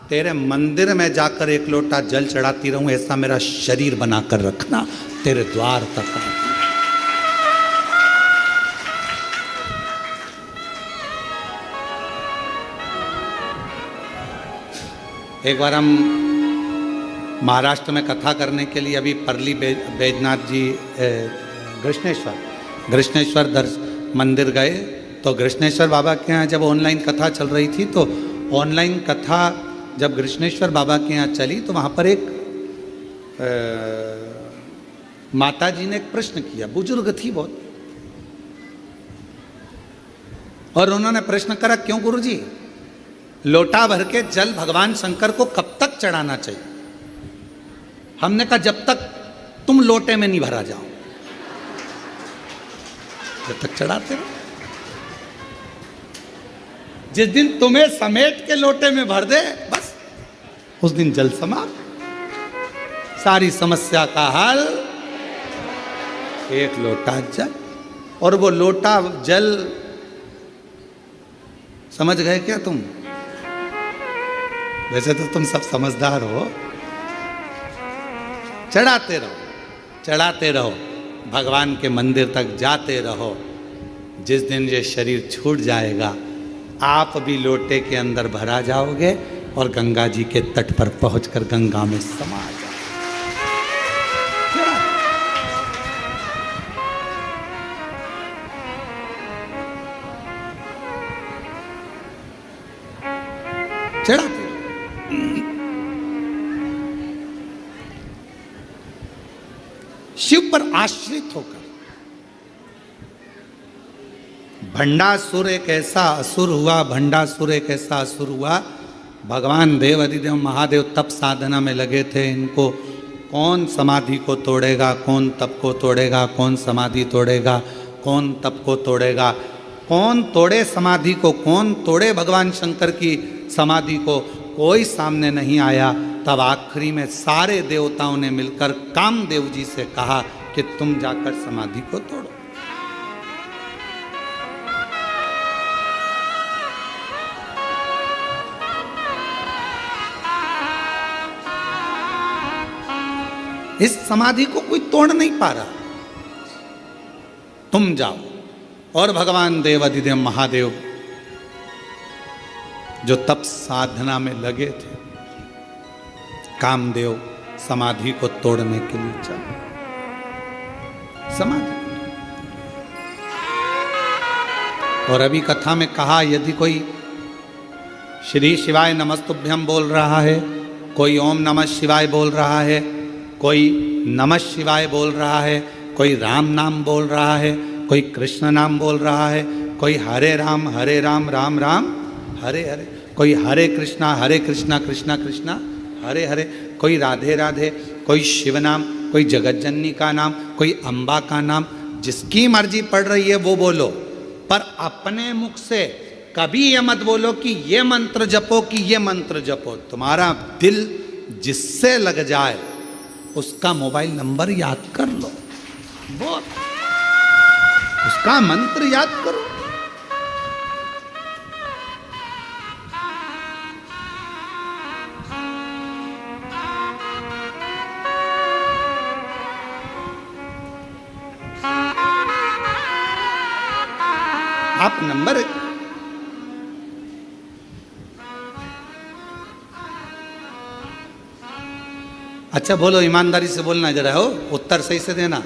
तेरे मंदिर में जाकर एक लोटा जल चढ़ाती रहूं, ऐसा मेरा शरीर बनाकर रखना तेरे द्वार तक। एक बार हम महाराष्ट्र में कथा करने के लिए अभी परली बैजनाथ जी कृष्णेश्वर मंदिर गए, तो कृष्णेश्वर बाबा के यहाँ जब ऑनलाइन कथा चल रही थी, तो ऑनलाइन कथा जब कृष्णेश्वर बाबा के यहाँ चली तो वहाँ पर एक माता जी ने एक प्रश्न किया, बुजुर्ग थी बहुत, और उन्होंने प्रश्न करा, क्यों गुरुजी लोटा भर के जल भगवान शंकर को कब तक चढ़ाना चाहिए? हमने कहा जब तक तुम लोटे में नहीं भरा जाओ, जब तक चढ़ाते रहो। जिस दिन तुम्हें समेट के लोटे में भर दे, बस उस दिन जल समाप्त, सारी समस्या का हल, एक लोटा जल। और वो लोटा जल समझ गए क्या तुम? वैसे तो तुम सब समझदार हो, चढ़ाते रहो, चढ़ाते रहो, भगवान के मंदिर तक जाते रहो। जिस दिन ये शरीर छूट जाएगा, आप भी लोटे के अंदर भरा जाओगे और गंगा जी के तट पर पहुंचकर गंगा में समा जाओगे। चढ़ाते शिव पर आश्रित होकर। भंडासुर एक ऐसा असुर हुआ, भंडासुर एक ऐसा असुर हुआ। भगवान देव अधिदेव महादेव तप साधना में लगे थे। इनको कौन समाधि को तोड़ेगा, कौन तप को तोड़ेगा, कौन समाधि तोड़ेगा, कौन तप को तोड़ेगा, कौन तोड़े समाधि को, कौन तोड़े भगवान शंकर की समाधि को, कोई सामने नहीं आया। तब आखिरी में सारे देवताओं ने मिलकर कामदेव जी से कहा कि तुम जाकर समाधि को तोड़ो। इस समाधि को कोई तोड़ नहीं पा रहा, तुम जाओ। और भगवान देव अधिदेव महादेव जो तप साधना में लगे थे, कामदेव समाधि को तोड़ने के लिए चले। समाधि, और अभी कथा में कहा, यदि कोई श्री शिवाय नमस्तुभ्यम बोल रहा है, कोई ओम नमः शिवाय बोल रहा है, कोई नमः शिवाय बोल रहा है, कोई राम नाम बोल रहा है, कोई कृष्ण नाम बोल रहा है, कोई हरे राम राम राम हरे हरे, कोई हरे कृष्णा कृष्णा कृष्णा हरे हरे, कोई राधे राधे, कोई शिव नाम, कोई जगतजननी का नाम, कोई अम्बा का नाम, जिसकी मर्जी पड़ रही है वो बोलो। पर अपने मुख से कभी ये मत बोलो कि ये मंत्र जपो, कि ये मंत्र जपो। तुम्हारा दिल जिससे लग जाए उसका मोबाइल नंबर याद कर लो, बोल, उसका मंत्र याद करो। आप नंबर अच्छा बोलो, ईमानदारी से बोलना जरा, हो उत्तर सही से देना।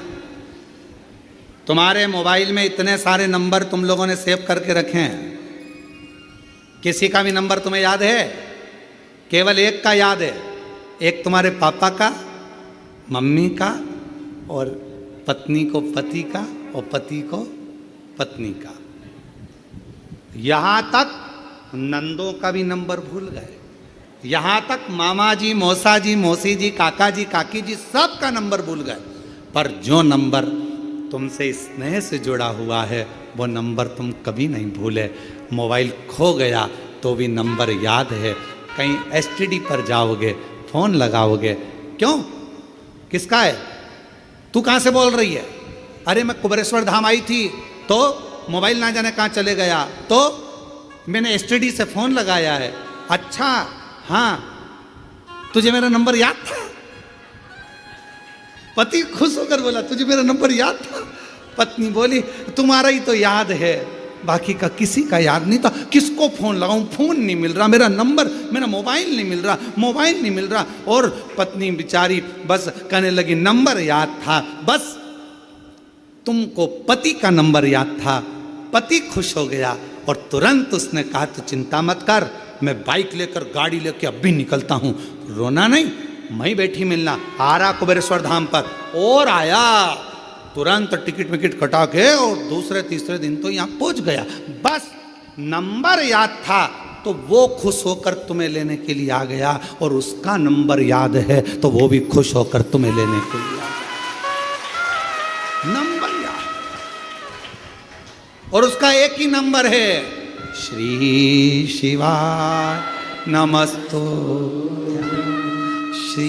तुम्हारे मोबाइल में इतने सारे नंबर तुम लोगों ने सेव करके रखे हैं, किसी का भी नंबर तुम्हें याद है? केवल एक का याद है, एक तुम्हारे पापा का, मम्मी का, और पत्नी को पति का, और पति को पत्नी का। यहां तक नंदों का भी नंबर भूल गए, यहां तक मामा जी, मौसा जी, मौसी जी, काका जी, काकी जी, सब का नंबर भूल गए। पर जो नंबर तुमसे स्नेह से जुड़ा हुआ है वो नंबर तुम कभी नहीं भूले। मोबाइल खो गया तो भी नंबर याद है। कहीं एसटीडी पर जाओगे, फोन लगाओगे, क्यों, किसका है, तू कहां से बोल रही है? अरे मैं कुबेरेश्वर धाम आई थी, तो मोबाइल ना जाने कहां चले गया, तो मैंने एसटीडी से फोन लगाया है। अच्छा हाँ, तुझे मेरा नंबर याद था? पति खुश होकर बोला, तुझे मेरा नंबर याद था? पत्नी बोली, तुम्हारा ही तो याद है, बाकी का किसी का याद नहीं था। किसको फोन लगाऊं, फोन नहीं मिल रहा, मेरा नंबर, मेरा मोबाइल नहीं मिल रहा, मोबाइल नहीं मिल रहा। और पत्नी बेचारी बस कहने लगी, नंबर याद था, बस तुमको पति का नंबर याद था। पति खुश हो गया और तुरंत उसने कहा, तू चिंता मत कर, मैं बाइक लेकर, गाड़ी लेकर अभी निकलता हूं। रोना नहीं, मैं बैठी मिलना। आ रहा कुबेरेश्वर धाम पर, और आया तुरंत टिकट विकेट कटा के, और दूसरे तीसरे दिन तो यहां पहुंच गया। बस नंबर याद था तो वो खुश होकर तुम्हें लेने के लिए आ गया, और उसका नंबर याद है तो वो भी खुश होकर तुम्हें लेने के लिए आ गया। नंबर याद, और उसका एक ही नंबर है, श्री शिवाय नमस्तो, श्री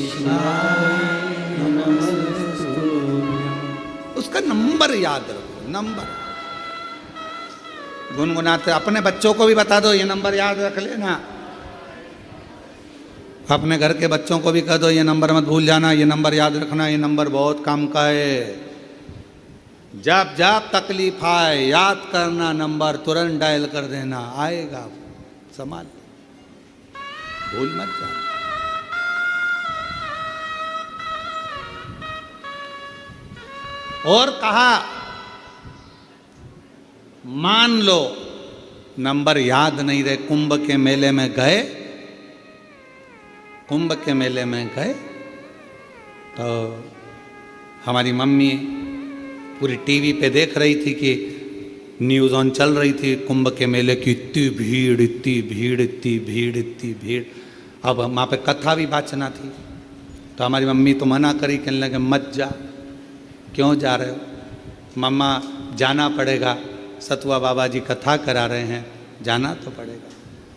शिवाय नमस्तो। उसका नंबर याद रखो, नंबर गुनगुनाते। अपने बच्चों को भी बता दो, ये नंबर याद रख लेना। अपने घर के बच्चों को भी कह दो ये नंबर मत भूल जाना, ये नंबर याद रखना, ये नंबर बहुत काम का है। जब जब तकलीफ आए याद करना नंबर, तुरंत डायल कर देना, आएगा, संभाल, भूल मत जाना। और कहा मान लो नंबर याद नहीं रहे, कुंभ के मेले में गए, कुंभ के मेले में गए तो हमारी मम्मी पूरी टीवी पे देख रही थी कि न्यूज़ ऑन चल रही थी, कुंभ के मेले की इतनी भीड़, इतनी भीड़, इतनी भीड़, इतनी भीड़। अब वहाँ पे कथा भी वाचना थी, तो हमारी मम्मी तो मना करी, कहने लगे मत जा। क्यों जा रहे हो? मम्मा जाना पड़ेगा, सतुआ बाबा जी कथा करा रहे हैं, जाना तो पड़ेगा।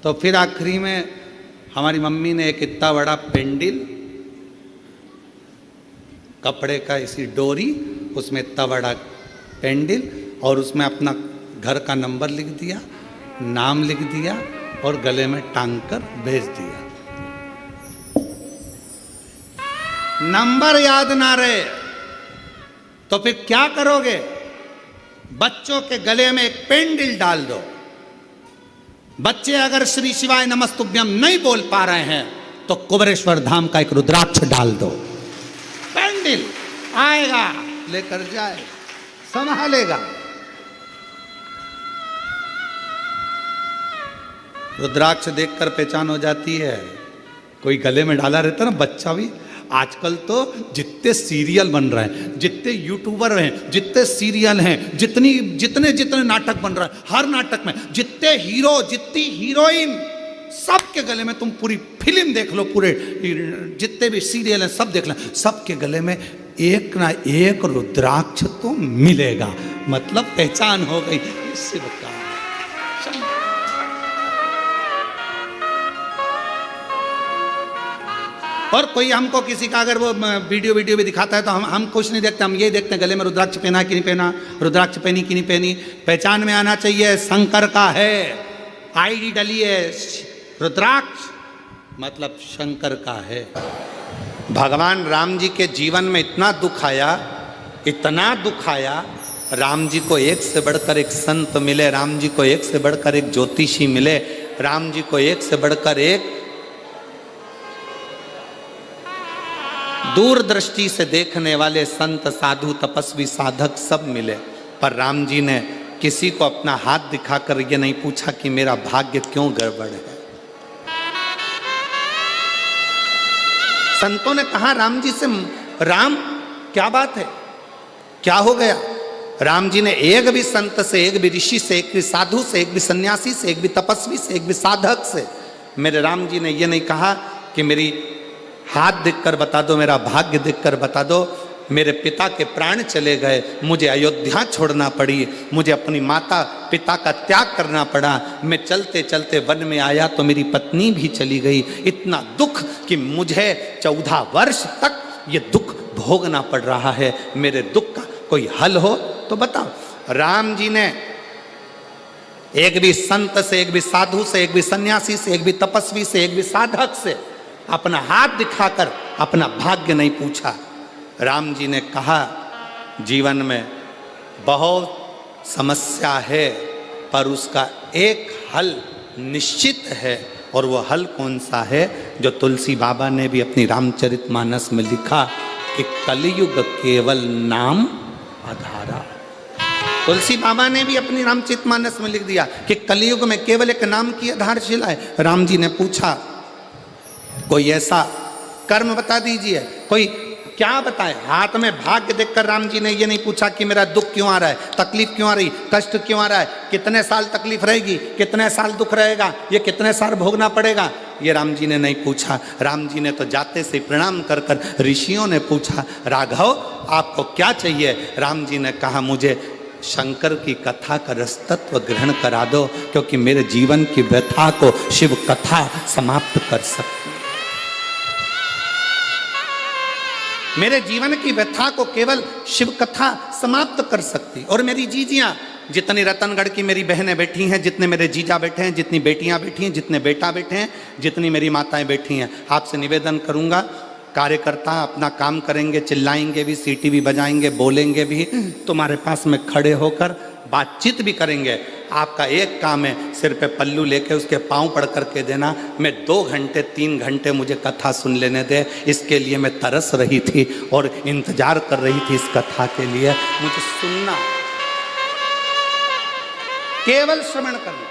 तो फिर आखिरी में हमारी मम्मी ने एक इतना बड़ा पेंडिल, कपड़े का इसी डोरी, उसमें इतना बड़ा पेंडिल और उसमें अपना घर का नंबर लिख दिया, नाम लिख दिया और गले में टांग कर भेज दिया। नंबर याद ना रहे तो फिर क्या करोगे? बच्चों के गले में एक पेंडिल डाल दो। बच्चे अगर श्री शिवाय नमस्तुभ्यम नहीं बोल पा रहे हैं तो कुबेरेश्वर धाम का एक रुद्राक्ष डाल दो, पेंडिल आएगा, लेकर जाए, संभालेगा। रुद्राक्ष देखकर पहचान हो जाती है। कोई गले में डाला रहता ना बच्चा भी। आजकल तो जितने सीरियल बन रहे हैं, जितने यूट्यूबर हैं, जितने सीरियल हैं, जितने नाटक बन रहे हैं, हर नाटक में जितने हीरो, जितनी हीरोइन, सबके गले में तुम पूरी फिल्म देख लो, पूरे जितने भी सीरियल हैं सब देख लें, सबके गले में एक ना एक रुद्राक्ष तो मिलेगा। मतलब पहचान हो गई, शिव का। और कोई हमको किसी का अगर वो वीडियो भी दिखाता है तो हम कुछ नहीं देखते, हम ये देखते हैं गले में रुद्राक्ष पहना कि नहीं पहना, रुद्राक्ष पहनी कि नहीं पहनी। पहचान में आना चाहिए शंकर का है, आईडी डली है रुद्राक्ष, मतलब शंकर का है। भगवान राम जी के जीवन में इतना दुख आया, इतना दुख आया, राम जी को एक से बढ़कर एक संत मिले, राम जी को एक से बढ़कर एक ज्योतिषी मिले, राम जी को एक से बढ़कर एक दूरदृष्टि से देखने वाले संत, साधु, तपस्वी, साधक सब मिले। पर राम जी ने किसी को अपना हाथ दिखाकर ये नहीं पूछा कि मेरा भाग्य क्यों गड़बड़ है। संतों ने कहा राम जी से, राम क्या बात है, क्या हो गया? राम जी ने एक भी संत से, एक भी ऋषि से, एक भी साधु से, एक भी सन्यासी से, एक भी तपस्वी से, एक भी साधक से मेरे राम जी ने ये नहीं कहा कि मेरी हाथ देखकर बता दो, मेरा भाग्य देखकर बता दो। मेरे पिता के प्राण चले गए, मुझे अयोध्या छोड़ना पड़ी, मुझे अपनी माता पिता का त्याग करना पड़ा, मैं चलते चलते वन में आया तो मेरी पत्नी भी चली गई। इतना दुख कि मुझे 14 वर्ष तक ये दुख भोगना पड़ रहा है। मेरे दुख का कोई हल हो तो बताओ। राम जी ने एक भी संत से, एक भी साधु से, एक भी सन्यासी से, एक भी तपस्वी से, एक भी साधक से अपना हाथ दिखाकर अपना भाग्य नहीं पूछा। राम जी ने कहा जीवन में बहुत समस्या है पर उसका एक हल निश्चित है, और वो हल कौन सा है? जो तुलसी बाबा ने भी अपनी रामचरितमानस में लिखा कि कलयुग केवल नाम आधारा। तुलसी बाबा ने भी अपनी रामचरितमानस में लिख दिया कि कलयुग में केवल एक नाम की आधारशिला है। राम जी ने पूछा कोई ऐसा कर्म बता दीजिए, कोई क्या बताए? हाथ में भाग्य देखकर राम जी ने ये नहीं पूछा कि मेरा दुख क्यों आ रहा है, तकलीफ क्यों आ रही, कष्ट क्यों आ रहा है, कितने साल तकलीफ रहेगी, कितने साल दुख रहेगा, ये कितने साल भोगना पड़ेगा, ये राम जी ने नहीं पूछा। राम जी ने तो जाते से प्रणाम कर कर ऋषियों ने पूछा राघव आपको क्या चाहिए? राम जी ने कहा मुझे शंकर की कथा का रसतत्व ग्रहण करा दो, क्योंकि मेरे जीवन की व्यथा को शिव कथा समाप्त कर सकती, मेरे जीवन की व्यथा को केवल शिव कथा समाप्त कर सकती, और मेरी जीजियां जितनी रतनगढ़ की मेरी बहनें बैठी हैं, जितने मेरे जीजा बैठे हैं, जितनी बेटियां बैठी हैं, जितने बेटा बैठे हैं, जितनी मेरी माताएं बैठी हैं, आपसे निवेदन करूंगा, कार्यकर्ता अपना काम करेंगे, चिल्लाएंगे भी, सीटी भी बजाएंगे, बोलेंगे भी, तुम्हारे पास में खड़े होकर बातचीत भी करेंगे। आपका एक काम है, सिर पे पल्लू लेके उसके पांव पड़ करके देना। मैं 2 घंटे 3 घंटे मुझे कथा सुन लेने दे, इसके लिए मैं तरस रही थी और इंतजार कर रही थी इस कथा के लिए। मुझे सुनना, केवल श्रवण करना।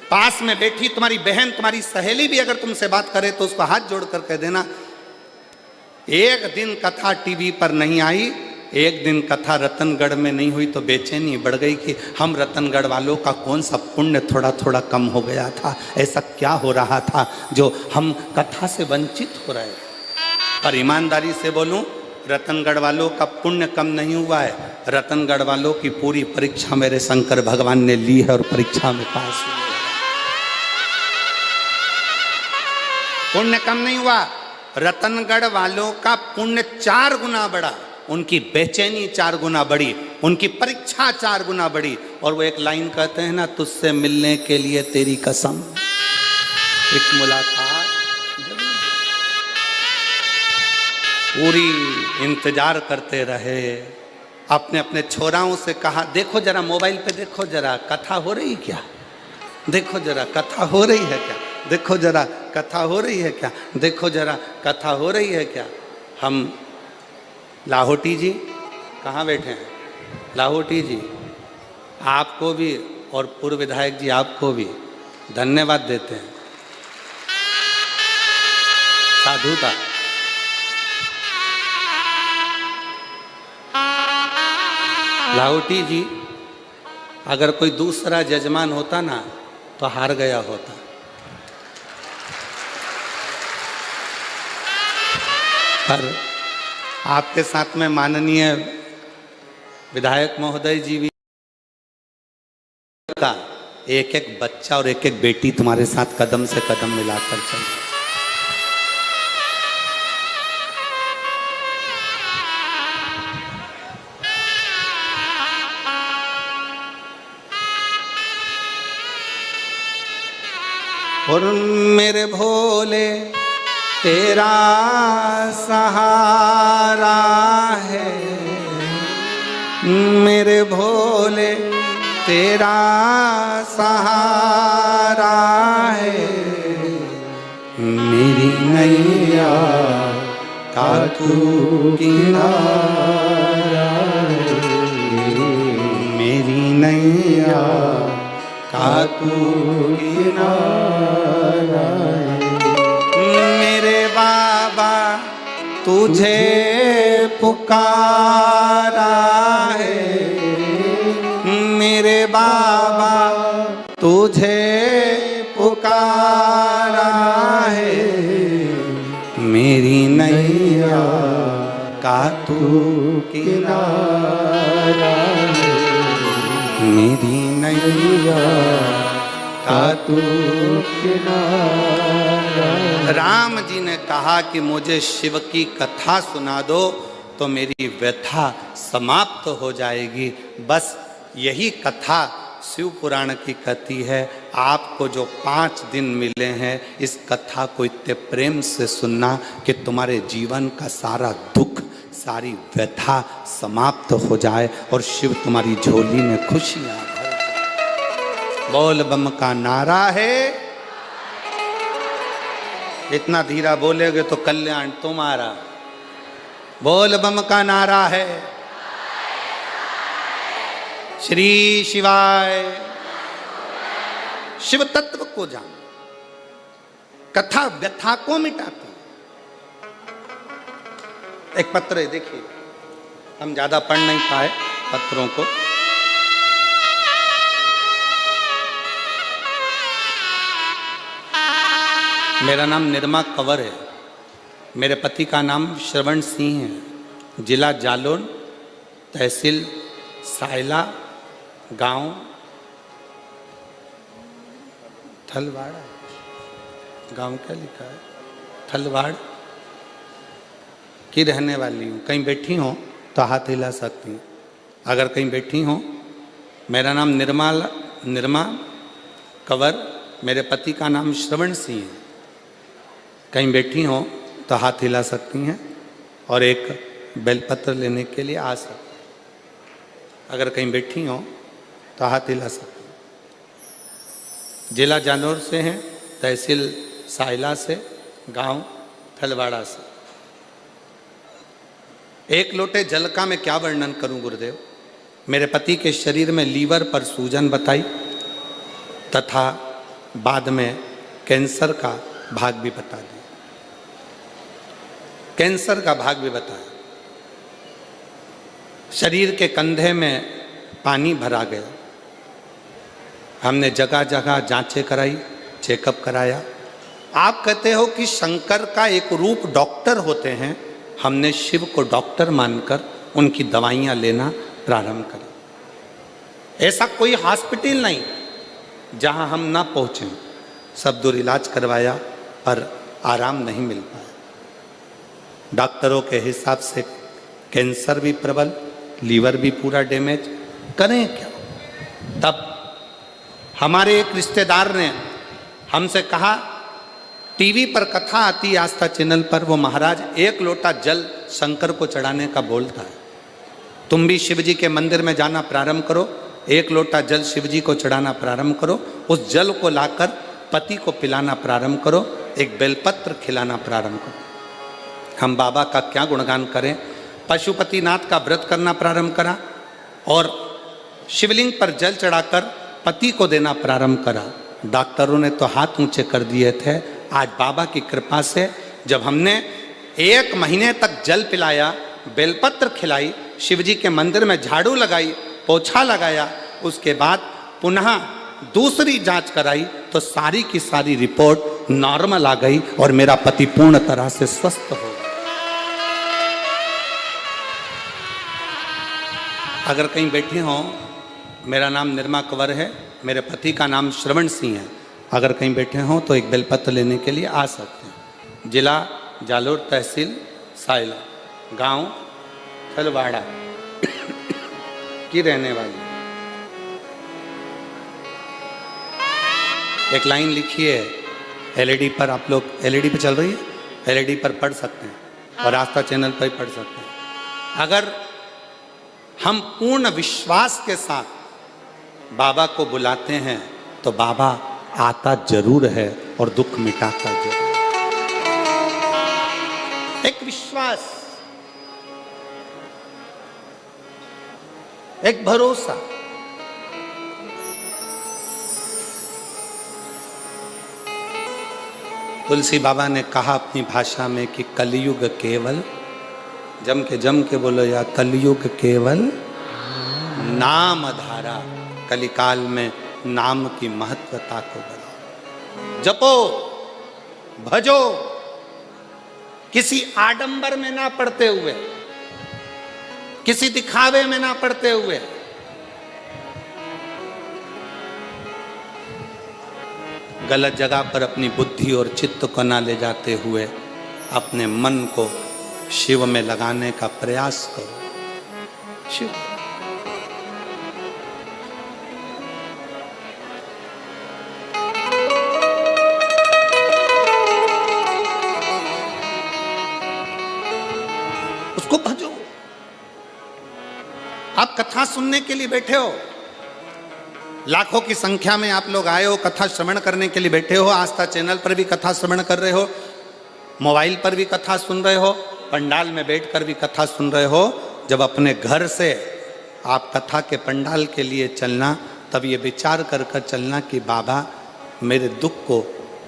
पास में बैठी तुम्हारी बहन, तुम्हारी सहेली भी अगर तुमसे बात करे तो उसको हाथ जोड़ कर कह देना, एक दिन कथा टीवी पर नहीं आई, एक दिन कथा रतनगढ़ में नहीं हुई तो बेचैनी बढ़ गई कि हम रतनगढ़ वालों का कौन सा पुण्य थोड़ा थोड़ा कम हो गया था, ऐसा क्या हो रहा था जो हम कथा से वंचित हो रहे। पर ईमानदारी से बोलूं, रतनगढ़ वालों का पुण्य कम नहीं हुआ है, रतनगढ़ वालों की पूरी परीक्षा मेरे शंकर भगवान ने ली है और परीक्षा में पास हुए। पुण्य कम नहीं हुआ, रतनगढ़ वालों का पुण्य 4 गुना बढ़ा, उनकी बेचैनी 4 गुना बढ़ी, उनकी परीक्षा 4 गुना बढ़ी। और वो एक लाइन कहते हैं ना, तुझसे मिलने के लिए तेरी कसम, एक मुलाकात पूरी इंतजार करते रहे। अपने अपने छोराओं से कहा, देखो जरा मोबाइल पे, देखो जरा कथा हो रही क्या, देखो जरा कथा हो रही है क्या, देखो जरा कथा हो रही है क्या, देखो जरा कथा हो रही है क्या। हम लाहौटी जी कहाँ बैठे हैं, लाहौटी जी आपको भी और पूर्व विधायक जी आपको भी धन्यवाद देते हैं, साधुता। लाहौटी जी, अगर कोई दूसरा जजमान होता ना तो हार गया होता। पर आपके साथ में माननीय विधायक महोदय जी भी का एक एक बच्चा और एक एक बेटी तुम्हारे साथ कदम से कदम मिलाकर चल रहे। और मेरे भोले तेरा सहारा है, मेरे भोले तेरा सहारा है, मेरी नैया का तू किनारा है, मेरी नैया का तू किनारा है। मेरे बाबा तुझे पुकारा है, मेरे बाबा तुझे पुकारा है, मेरी नैया का तू किनारा है, मेरी नैया का तू किनारा। राम जी ने कहा कि मुझे शिव की कथा सुना दो तो मेरी व्यथा समाप्त हो जाएगी। बस यही कथा शिव पुराण की कथी है। आपको जो 5 दिन मिले हैं, इस कथा को इतने प्रेम से सुनना कि तुम्हारे जीवन का सारा दुख, सारी व्यथा समाप्त हो जाए और शिव तुम्हारी झोली में खुशियां भर जाए। बोल बम का नारा है, इतना धीरा बोलेगे तो कल्याण तुम्हारा। बोल बम का नारा है, श्री शिवाय। शिव तत्व को जान, कथा व्यथा को मिटाती। एक पत्र है, देखिए, हम ज्यादा पढ़ नहीं पाए पत्रों को। मेरा नाम निर्मा कंवर है, मेरे पति का नाम श्रवण सिंह है, जिला जालौन, तहसील सायला, गांव थलवाड़। गांव क्या लिखा है? थलवाड़ की रहने वाली हूँ। कहीं बैठी हो तो हाथ हिला सकती हूँ, अगर कहीं बैठी हो मेरा नाम निर्मा कंवर, मेरे पति का नाम श्रवण सिंह है। कहीं बैठी हो तो हाथ हिला सकती हैं और एक बेलपत्र लेने के लिए आ सकती हैं। अगर कहीं बैठी हो तो हाथ हिला सकती हैं। जिला जालौर से हैं, तहसील साहिला से, गांव थलवाड़ा से। एक लोटे जल का मैं क्या वर्णन करूं गुरुदेव। मेरे पति के शरीर में लीवर पर सूजन बताई तथा बाद में कैंसर का भाग भी बता दिया। कैंसर का भाग भी बताया। शरीर के कंधे में पानी भरा गया। हमने जगह जगह जांचें कराई, चेकअप कराया। आप कहते हो कि शंकर का एक रूप डॉक्टर होते हैं, हमने शिव को डॉक्टर मानकर उनकी दवाइयां लेना प्रारंभ करा। ऐसा कोई हॉस्पिटल नहीं जहां हम ना पहुंचे। सब दूर इलाज करवाया पर आराम नहीं मिल पाया। डॉक्टरों के हिसाब से कैंसर भी प्रबल, लीवर भी पूरा डैमेज, करें क्या। तब हमारे एक रिश्तेदार ने हमसे कहा, टीवी पर कथा आती आस्था चैनल पर, वो महाराज एक लोटा जल शंकर को चढ़ाने का बोलता है, तुम भी शिव जी के मंदिर में जाना प्रारंभ करो, एक लोटा जल शिव जी को चढ़ाना प्रारंभ करो, उस जल को लाकर पति को पिलाना प्रारंभ करो, एक बेलपत्र खिलाना प्रारंभ करो। हम बाबा का क्या गुणगान करें। पशुपतिनाथ का व्रत करना प्रारंभ करा और शिवलिंग पर जल चढ़ाकर पति को देना प्रारंभ करा। डॉक्टरों ने तो हाथ ऊंचे कर दिए थे। आज बाबा की कृपा से जब हमने 1 महीने तक जल पिलाया, बेलपत्र खिलाई, शिवजी के मंदिर में झाड़ू लगाई, पोछा लगाया, उसके बाद पुनः दूसरी जांच कराई तो सारी की सारी रिपोर्ट नॉर्मल आ गई और मेरा पति पूर्ण तरह से स्वस्थ हो गया। अगर कहीं बैठे हों, मेरा नाम निर्मा कंवर है, मेरे पति का नाम श्रवण सिंह है। अगर कहीं बैठे हों तो एक बेलपत्र लेने के लिए आ सकते हैं। जिला जालौर, तहसील साहिला, गांव थलवाड़ा की रहने वाली। एक लाइन लिखी है एलईडी पर, आप लोग एलईडी पे चल रही है, एलईडी पर पढ़ सकते हैं और आस्था चैनल पर भी पढ़ सकते हैं। अगर हम पूर्ण विश्वास के साथ बाबा को बुलाते हैं तो बाबा आता जरूर है और दुख मिटाता जरूर। एक विश्वास, एक भरोसा। तुलसी बाबा ने कहा अपनी भाषा में कि कलयुग केवल, जम के बोलो या, कलयुग केवल नाम धारा। कलिकाल में नाम की महत्वता को बढ़ाओ, जपो, भजो, किसी आडंबर में ना पड़ते हुए, किसी दिखावे में ना पड़ते हुए। गलत जगह पर अपनी बुद्धि और चित्त को ना ले जाते हुए अपने मन को शिव में लगाने का प्रयास करो। शिव उसको भजो। आप कथा सुनने के लिए बैठे हो, लाखों की संख्या में आप लोग आए हो, कथा श्रवण करने के लिए बैठे हो। आस्था चैनल पर भी कथा श्रवण कर रहे हो, मोबाइल पर भी कथा सुन रहे हो, पंडाल में बैठकर भी कथा सुन रहे हो। जब अपने घर से आप कथा के पंडाल के लिए चलना, तब ये विचार कर कर चलना कि बाबा मेरे दुख को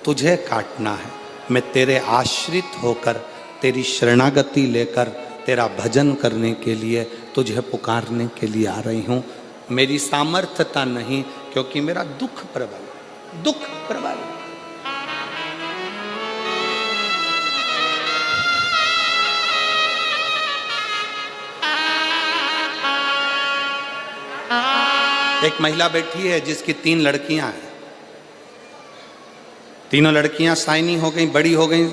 तुझे काटना है, मैं तेरे आश्रित होकर, तेरी शरणागति लेकर, तेरा भजन करने के लिए, तुझे पुकारने के लिए आ रही हूँ। मेरी सामर्थ्यता नहीं, क्योंकि मेरा दुख प्रबल, दुख प्रबल। एक महिला बैठी है जिसकी 3 लड़कियां हैं। तीनों लड़कियां साइनी हो गई, बड़ी हो गई।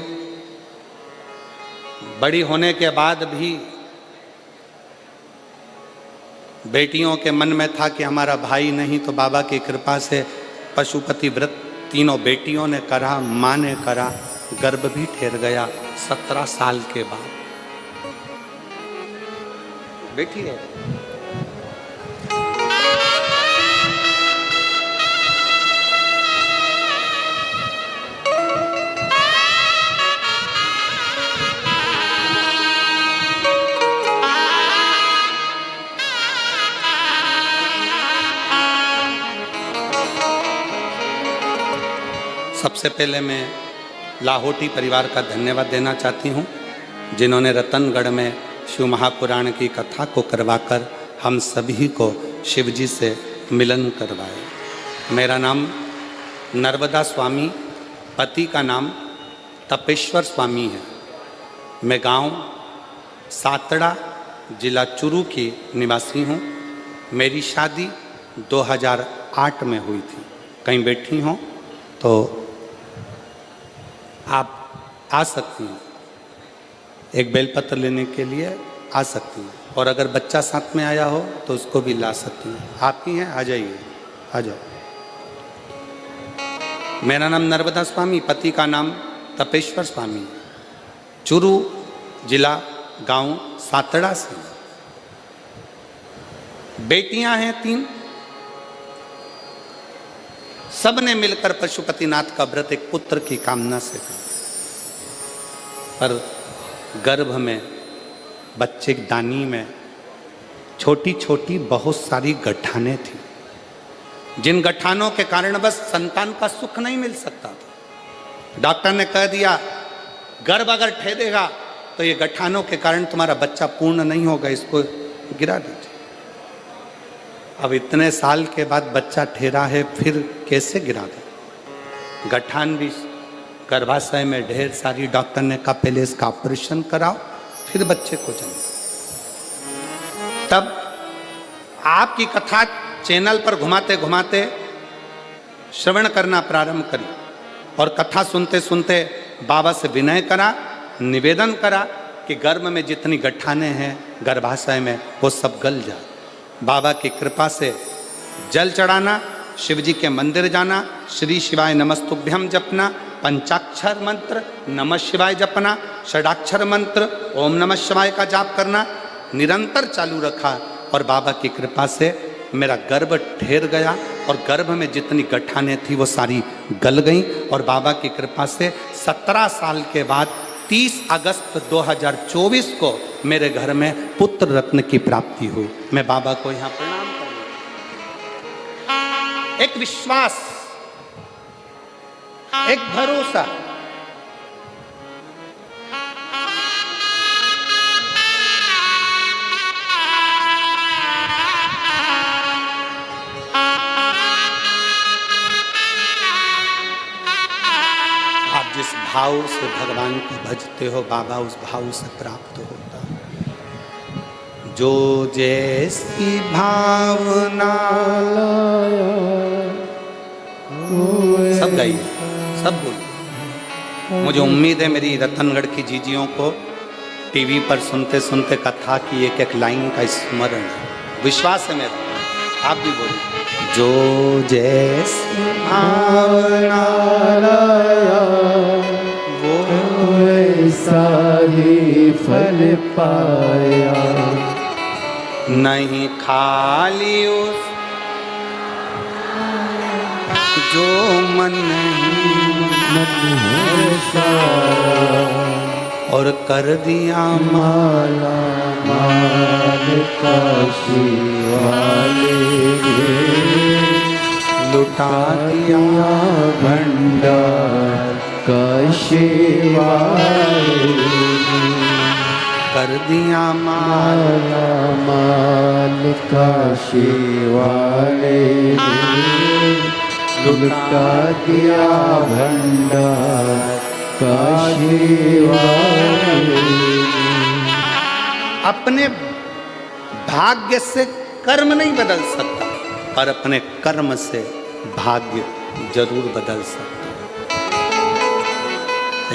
बड़ी होने के बाद भी बेटियों के मन में था कि हमारा भाई नहीं, तो बाबा की कृपा से पशुपति व्रत तीनों बेटियों ने करा, माँ ने करा, गर्भ भी ठहर गया 17 साल के बाद। बेटी है। सबसे पहले मैं लाहौटी परिवार का धन्यवाद देना चाहती हूँ, जिन्होंने रतनगढ़ में शिव महापुराण की कथा को करवाकर हम सभी को शिव जी से मिलन करवाया। मेरा नाम नर्मदा स्वामी, पति का नाम तपेश्वर स्वामी है। मैं गांव सातड़ा, जिला चुरू की निवासी हूँ। मेरी शादी 2008 में हुई थी। कहीं बैठी हों तो आप आ सकती हैं, एक बेलपत्र लेने के लिए आ सकती हैं, और अगर बच्चा साथ में आया हो तो उसको भी ला सकती हैं। आप ही हैं, आ जाइए, आ जाओ। मेरा नाम नर्मदा स्वामी, पति का नाम तपेश्वर स्वामी, चुरू जिला, गांव सातड़ा से। बेटियां हैं 3। सब ने मिलकर पशुपतिनाथ का व्रत एक पुत्र की कामना से किया, पर गर्भ में, बच्चे की दानी में छोटी छोटी बहुत सारी गठानें थी, जिन गठानों के कारण बस संतान का सुख नहीं मिल सकता था। डॉक्टर ने कह दिया गर्भ अगर ठहरेगा तो ये गठानों के कारण तुम्हारा बच्चा पूर्ण नहीं होगा, इसको गिरा दीजिए। अब इतने साल के बाद बच्चा ठहरा है, फिर कैसे गिरा दे? गठान भी गर्भाशय में ढेर सारी। डॉक्टर ने कहा पहले इसका ऑपरेशन कराओ, फिर बच्चे को जन्म। तब आपकी कथा चैनल पर घुमाते घुमाते श्रवण करना प्रारंभ करी, और कथा सुनते सुनते बाबा से विनय करा, निवेदन करा कि गर्भ में जितनी गठाने हैं गर्भाशय में वो सब गल जाए। बाबा की कृपा से जल चढ़ाना, शिव जी के मंदिर जाना, श्री शिवाय नमस्तुभ्यम जपना, पंचाक्षर मंत्र नमः शिवाय जपना, षडाक्षर मंत्र ओम नमः शिवाय का जाप करना निरंतर चालू रखा, और बाबा की कृपा से मेरा गर्भ ठहर गया, और गर्भ में जितनी गठानें थी वो सारी गल गईं, और बाबा की कृपा से 17 साल के बाद 30 अगस्त 2024 को मेरे घर में पुत्र रत्न की प्राप्ति हुई। मैं बाबा को यहाँ प्रणाम करता हूँ। एक विश्वास, एक भरोसा, आप जिस भाव से भगवान को भजते हो, बाबा उस भाव से प्राप्त होता है। जो जैसी भावना लाया, सब गाइए, सब बोलिए। मुझे उम्मीद है मेरी रतनगढ़ की जीजियों को टीवी पर सुनते सुनते कथा की एक एक लाइन का स्मरण है, विश्वास है मेरा। आप भी बोलिए। जो जैसी भावना लाया वो वैसा ही फल पाया, नहीं खाली उस जो मन नहीं और कर दिया माला माल काशी वाले, लुटा दिया भंडार काशी वाले, कर दिया माला माल काशी वाले, लुटा दिया भंडार काशी वाले। अपने भाग्य से कर्म नहीं बदल सकता, पर अपने कर्म से भाग्य जरूर बदल सकता।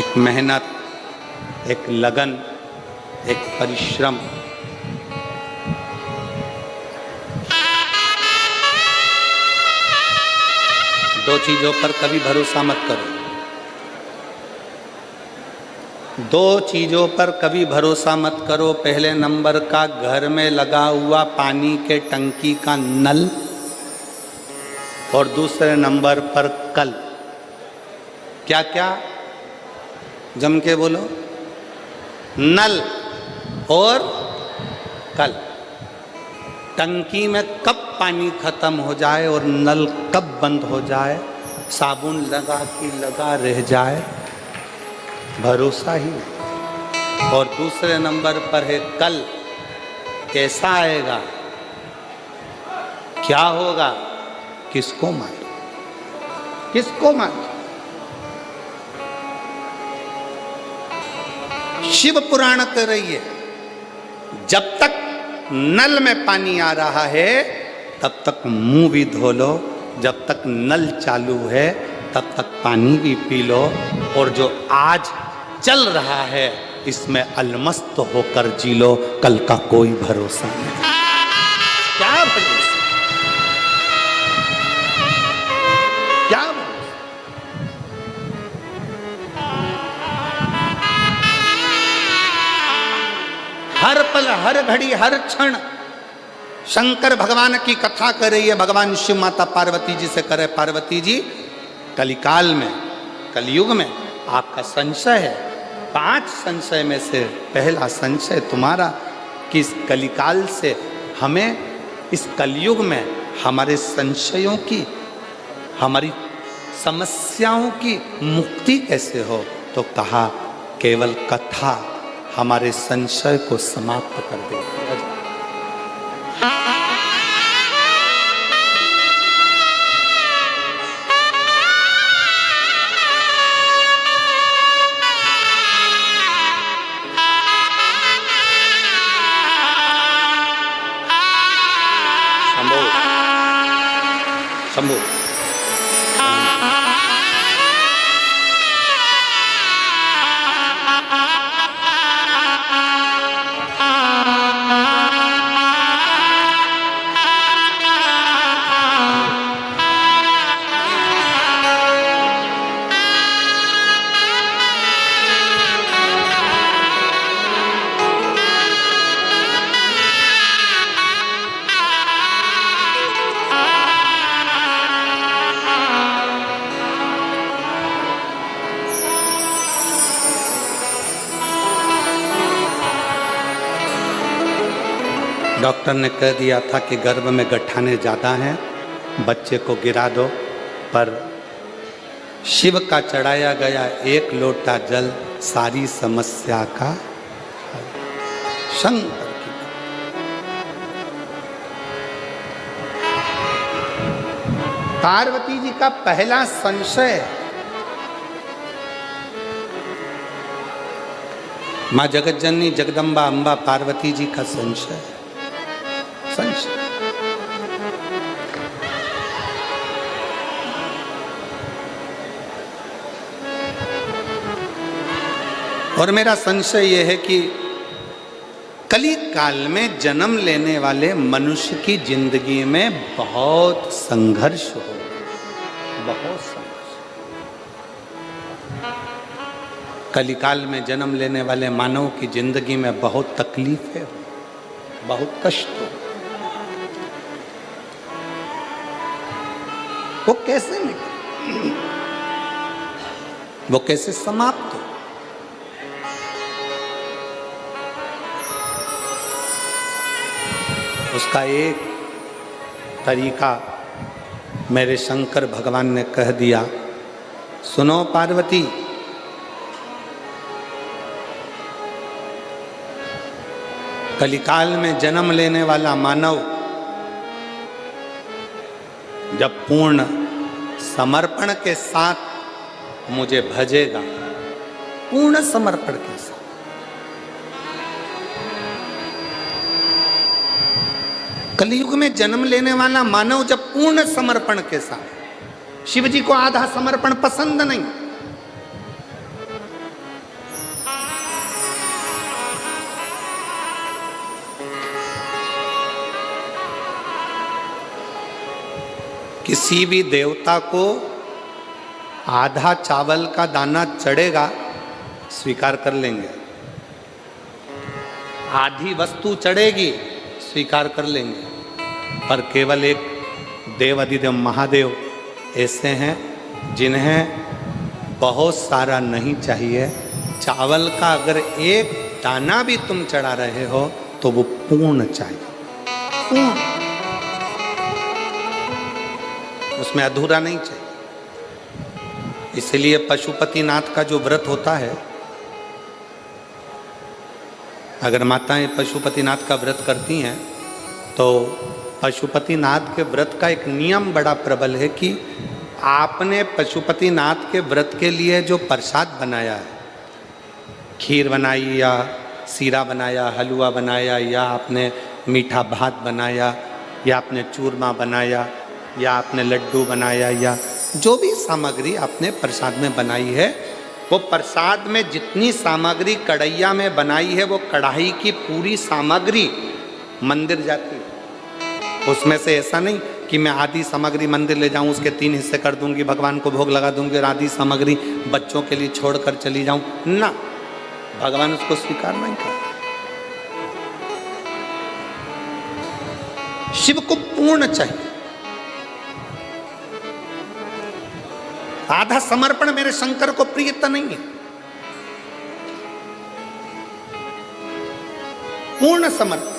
एक मेहनत, एक लगन, एक परिश्रम, दो चीजों पर कभी भरोसा मत करो, दो चीजों पर कभी भरोसा मत करो। पहले नंबर का घर में लगा हुआ पानी के टंकी का नल, और दूसरे नंबर पर कल। क्या क्या? जम के बोलो। नल और कल। टंकी में कब पानी खत्म हो जाए और नल कब बंद हो जाए, साबुन लगा कि लगा रह जाए, भरोसा ही। और दूसरे नंबर पर है कल। कैसा आएगा, क्या होगा, किसको मालूम, किसको मालूम। शिव पुराण कह रही है, जब तक नल में पानी आ रहा है तब तक मुंह भी धो लो, जब तक नल चालू है तब तक पानी भी पी लो, और जो आज चल रहा है इसमें अलमस्त होकर जी लो, कल का कोई भरोसा नहीं। क्या भरोसा, क्या भरोसा? हर पल, हर घड़ी, हर क्षण शंकर भगवान की कथा कर रही है। भगवान शिव माता पार्वती जी से करे, पार्वती जी कलिकाल में, कलयुग में आपका संशय है। 5 संशय में से पहला संशय तुम्हारा कि इस कलिकाल से हमें, इस कलयुग में हमारे संशयों की, हमारी समस्याओं की मुक्ति कैसे हो। तो कहा केवल कथा हमारे संशय को समाप्त कर देगी। शंभू डॉक्टर ने कह दिया था कि गर्भ में गठाने ज़्यादा हैं, बच्चे को गिरा दो, पर शिव का चढ़ाया गया 1 लोटा जल सारी समस्या का हल। शंकर की पार्वती जी का पहला संशय, माँ जगत जननी जगदम्बा अम्बा पार्वती जी का संशय, संशय। और मेरा संशय यह है कि कली काल में जन्म लेने वाले मनुष्य की जिंदगी में बहुत संघर्ष हो, बहुत संघर्ष। कलिकाल में जन्म लेने वाले मानव की जिंदगी में बहुत तकलीफें, बहुत कष्ट हो। वो कैसे निकले, वो कैसे समाप्त हो? उसका एक तरीका मेरे शंकर भगवान ने कह दिया, सुनो पार्वती, कलिकाल में जन्म लेने वाला मानव जब पूर्ण समर्पण के साथ मुझे भजेगा, पूर्ण समर्पण के साथ, कलयुग में जन्म लेने वाला मानव जब पूर्ण समर्पण के साथ, शिव जी को आधा समर्पण पसंद नहीं, किसी भी देवता को आधा चावल का दाना चढ़ेगा, स्वीकार कर लेंगे। आधी वस्तु चढ़ेगी, स्वीकार कर लेंगे। पर केवल एक देवाधिदेव महादेव ऐसे हैं जिन्हें बहुत सारा नहीं चाहिए। चावल का अगर एक दाना भी तुम चढ़ा रहे हो तो वो पूर्ण चाहिए, पूर्ण, उसमें अधूरा नहीं चाहिए। इसलिए पशुपतिनाथ का जो व्रत होता है, अगर माताएं पशुपतिनाथ का व्रत करती हैं तो पशुपतिनाथ के व्रत का एक नियम बड़ा प्रबल है कि आपने पशुपतिनाथ के व्रत के लिए जो प्रसाद बनाया है, खीर बनाई या सीरा बनाया, हलवा बनाया, या आपने मीठा भात बनाया, या आपने चूरमा बनाया, या आपने लड्डू बनाया, या जो भी सामग्री आपने प्रसाद में बनाई है, वो प्रसाद में जितनी सामग्री कढ़ैया में बनाई है वो कढ़ाई की पूरी सामग्री मंदिर जाती है। उसमें से ऐसा नहीं कि मैं आधी सामग्री मंदिर ले जाऊं, उसके 3 हिस्से कर दूंगी, भगवान को भोग लगा दूंगी और आधी सामग्री बच्चों के लिए छोड़कर चली जाऊं ना, भगवान उसको स्वीकार नहीं करता। शिव को पूर्ण चाहिए। आधा समर्पण मेरे शंकर को प्रियता नहीं है, पूर्ण समर्पण।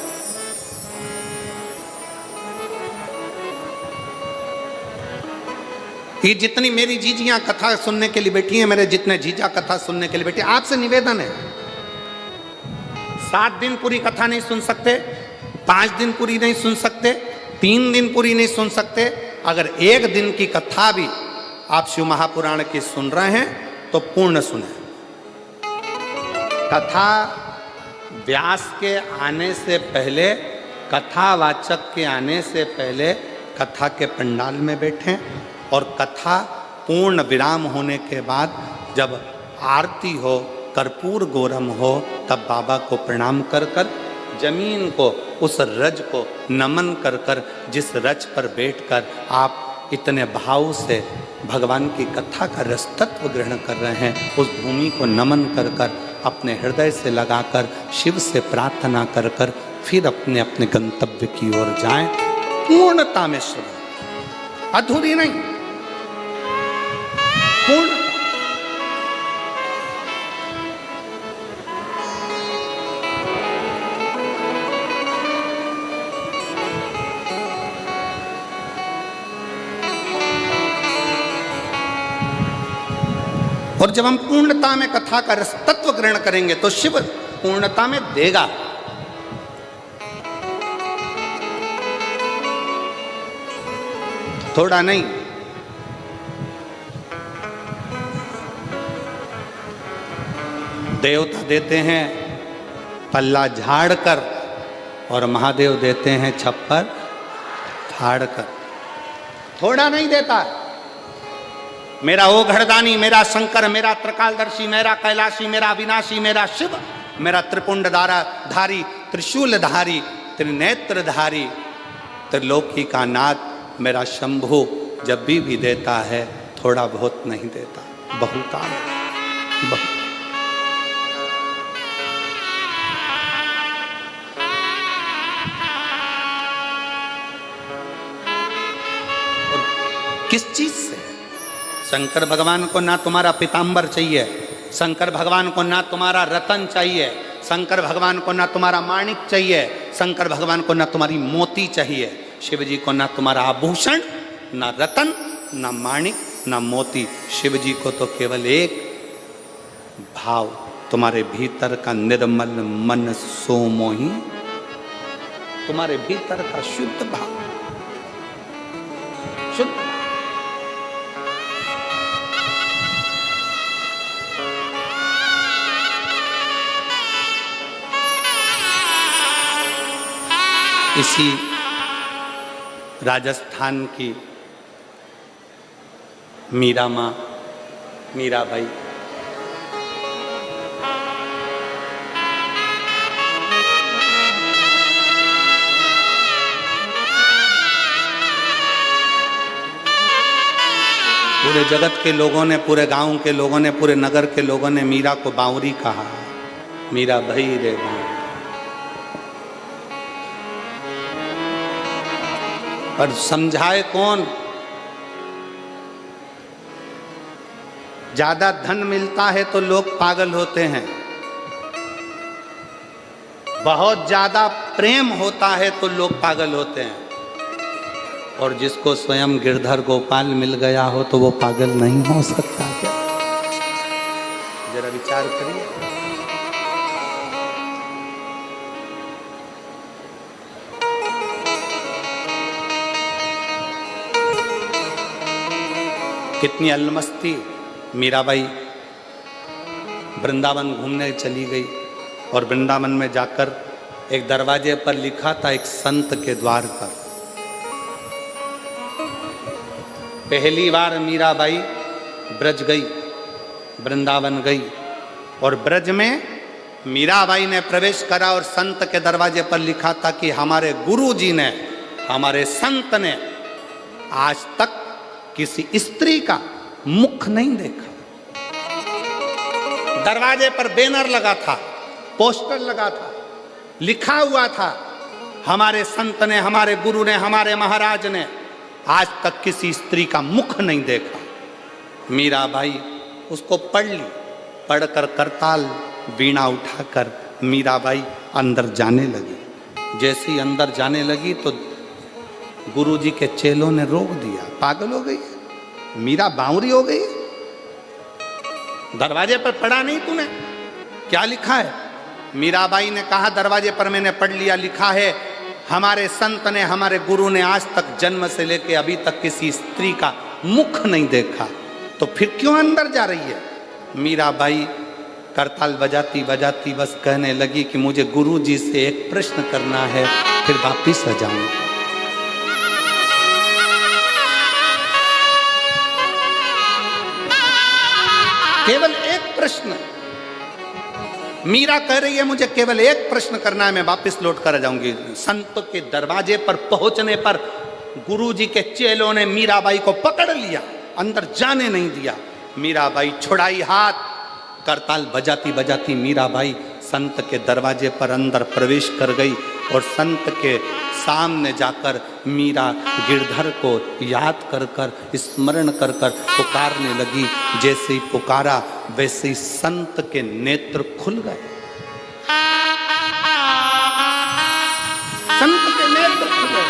ये जितनी मेरी जीजियां कथा सुनने के लिए बैठी हैं, मेरे जितने जीजा कथा सुनने के लिए बैठे, आपसे निवेदन है, 7 दिन पूरी कथा नहीं सुन सकते, 5 दिन पूरी नहीं सुन सकते, 3 दिन पूरी नहीं सुन सकते, अगर 1 दिन की कथा भी आप शिव महापुराण की सुन रहे हैं तो पूर्ण सुने। कथा व्यास के आने से पहले, कथावाचक के आने से पहले कथा के पंडाल में बैठें और कथा पूर्ण विराम होने के बाद जब आरती हो, कर्पूर गौरम हो, तब बाबा को प्रणाम कर कर, जमीन को, उस रज को नमन कर कर, जिस रज पर बैठकर आप इतने भाव से भगवान की कथा का रस तत्व ग्रहण कर रहे हैं, उस भूमि को नमन कर कर, अपने हृदय से लगाकर, शिव से प्रार्थना कर कर, फिर अपने अपने गंतव्य की ओर जाएं, पूर्णता में श्रद्धा, अधूरी नहीं, पूर्ण। और जब हम पूर्णता में कथा का रस तत्व ग्रहण करेंगे तो शिव पूर्णता में देगा। थोड़ा नहीं, देवता देते हैं पल्ला झाड़ कर और महादेव देते हैं छप्पर फाड़ कर, थोड़ा नहीं देता। मेरा ओ घड़दानी, मेरा शंकर, मेरा त्रिकालदर्शी, मेरा कैलाशी, मेरा अविनाशी, मेरा शिव, मेरा त्रिपुंडधारी, त्रिशूलधारी, त्रिनेत्रधारी, त्रिलोकी का नाथ, मेरा शंभु जब भी देता है थोड़ा बहुत नहीं देता, बहुता बहुत। किस चीज से? शंकर भगवान को ना तुम्हारा पीताम्बर चाहिए, शंकर भगवान को ना तुम्हारा रतन चाहिए, शंकर भगवान को ना तुम्हारा माणिक चाहिए, शंकर भगवान को ना तुम्हारी मोती चाहिए, शिव जी को ना तुम्हारा आभूषण, ना रतन, ना माणिक, ना मोती। शिव जी को तो केवल एक भाव, तुम्हारे भीतर का निर्मल मन सोमोही, तुम्हारे भीतर का शुद्ध भाव, शुद्ध। इसी राजस्थान की मीरा माँ, मीराबाई, पूरे जगत के लोगों ने, पूरे गांव के लोगों ने, पूरे नगर के लोगों ने मीरा को बावरी कहा। मीरा भई रे बावरी। पर समझाए कौन? ज्यादा धन मिलता है तो लोग पागल होते हैं, बहुत ज्यादा प्रेम होता है तो लोग पागल होते हैं, और जिसको स्वयं गिरधर गोपाल मिल गया हो तो वो पागल नहीं हो सकता क्या? जरा विचार करिए। कितनी अलमस्ती। मीराबाई वृंदावन घूमने चली गई और वृंदावन में जाकर एक दरवाजे पर लिखा था एक संत के द्वार पर। पहली बार मीराबाई ब्रज गई, वृंदावन गई, और ब्रज में मीराबाई ने प्रवेश करा और संत के दरवाजे पर लिखा था कि हमारे गुरु जी ने, हमारे संत ने आज तक किसी स्त्री का मुख नहीं देखा। दरवाजे पर बैनर लगा था, पोस्टर लगा था, लिखा हुआ था हमारे संत ने, हमारे गुरु ने, हमारे महाराज ने आज तक किसी स्त्री का मुख नहीं देखा। मीराबाई उसको पढ़ ली, पढ़कर करताल वीणा उठाकर मीराबाई अंदर जाने लगी। जैसे ही अंदर जाने लगी तो गुरुजी के चेलों ने रोक दिया। पागल हो गई, मीरा बावरी हो गई। दरवाजे पर पढ़ा नहीं तूने? क्या लिखा है? मीराबाई ने कहा दरवाजे पर मैंने पढ़ लिया, लिखा है हमारे संत ने, हमारे गुरु ने आज तक जन्म से लेकर अभी तक किसी स्त्री का मुख नहीं देखा, तो फिर क्यों अंदर जा रही है? मीराबाई करताल बजाती बजाती बस कहने लगी कि मुझे गुरु जी से एक प्रश्न करना है, फिर वापिस आ जाऊंगी। केवल एक प्रश्न। मीरा कह रही है मुझे केवल एक प्रश्न करना है, मैं वापस लौट कर आ जाऊंगी। संत के दरवाजे पर पहुंचने पर गुरुजी के चेलों ने मीराबाई को पकड़ लिया, अंदर जाने नहीं दिया। मीराबाई छुड़ाई हाथ, करताल बजाती बजाती मीराबाई संत के दरवाजे पर अंदर प्रवेश कर गई और संत के सामने जाकर मीरा गिरधर को याद कर कर, स्मरण कर कर पुकारने लगी। जैसे ही पुकारा वैसे ही संत के नेत्र खुल गए। संत के नेत्र खुले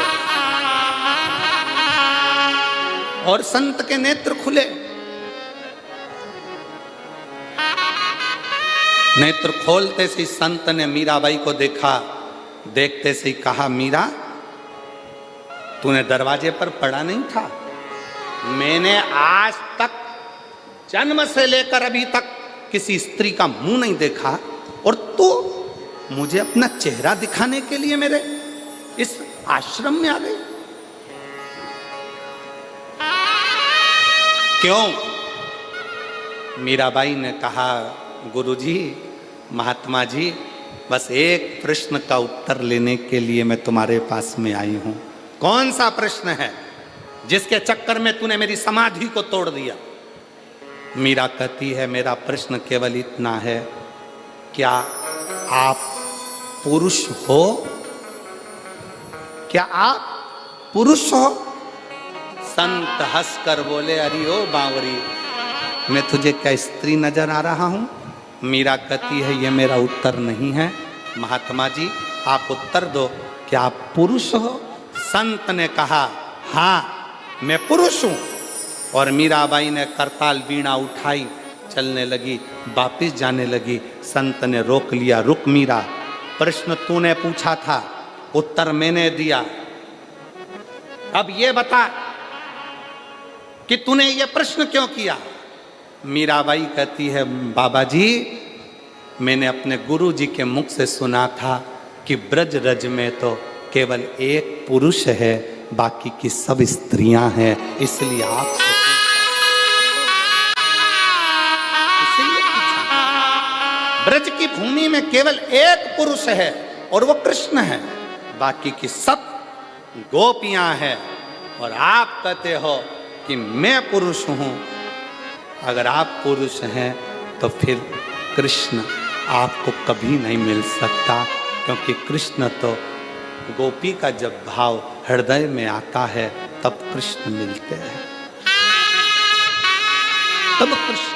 और संत के नेत्र खुले। नेत्र खोलते से संत ने मीराबाई को देखा, देखते से ही कहा मीरा तूने दरवाजे पर पड़ा नहीं था? मैंने आज तक जन्म से लेकर अभी तक किसी स्त्री का मुंह नहीं देखा, और तू मुझे अपना चेहरा दिखाने के लिए मेरे इस आश्रम में आ गई। क्यों? मीराबाई ने कहा गुरुजी, महात्मा जी, बस एक प्रश्न का उत्तर लेने के लिए मैं तुम्हारे पास में आई हूं। कौन सा प्रश्न है जिसके चक्कर में तूने मेरी समाधि को तोड़ दिया? मीरा कहती है मेरा प्रश्न केवल इतना है, क्या आप पुरुष हो? क्या आप पुरुष हो? संत हंसकर बोले अरे ओ बावरी, मैं तुझे क्या स्त्री नजर आ रहा हूं? मीरा कहती है ये मेरा उत्तर नहीं है, महात्मा जी आप उत्तर दो, क्या आप पुरुष हो? संत ने कहा हाँ मैं पुरुष हूं। और मीराबाई ने करताल वीणा उठाई, चलने लगी, वापिस जाने लगी। संत ने रोक लिया, रुक मीरा, प्रश्न तूने पूछा था, उत्तर मैंने दिया, अब ये बता कि तूने ये प्रश्न क्यों किया? मीराबाई कहती है बाबा जी, मैंने अपने गुरु जी के मुख से सुना था कि ब्रज रज में तो केवल एक पुरुष है, बाकी की सब स्त्रियां हैं, इसलिए आप ब्रज की भूमि में केवल एक पुरुष है और वो कृष्ण है, बाकी की सब गोपियां हैं। और आप कहते हो कि मैं पुरुष हूँ। अगर आप पुरुष हैं तो फिर कृष्ण आपको कभी नहीं मिल सकता, क्योंकि कृष्ण तो गोपी का जब भाव हृदय में आता है तब कृष्ण मिलते हैं, तब कृष्ण।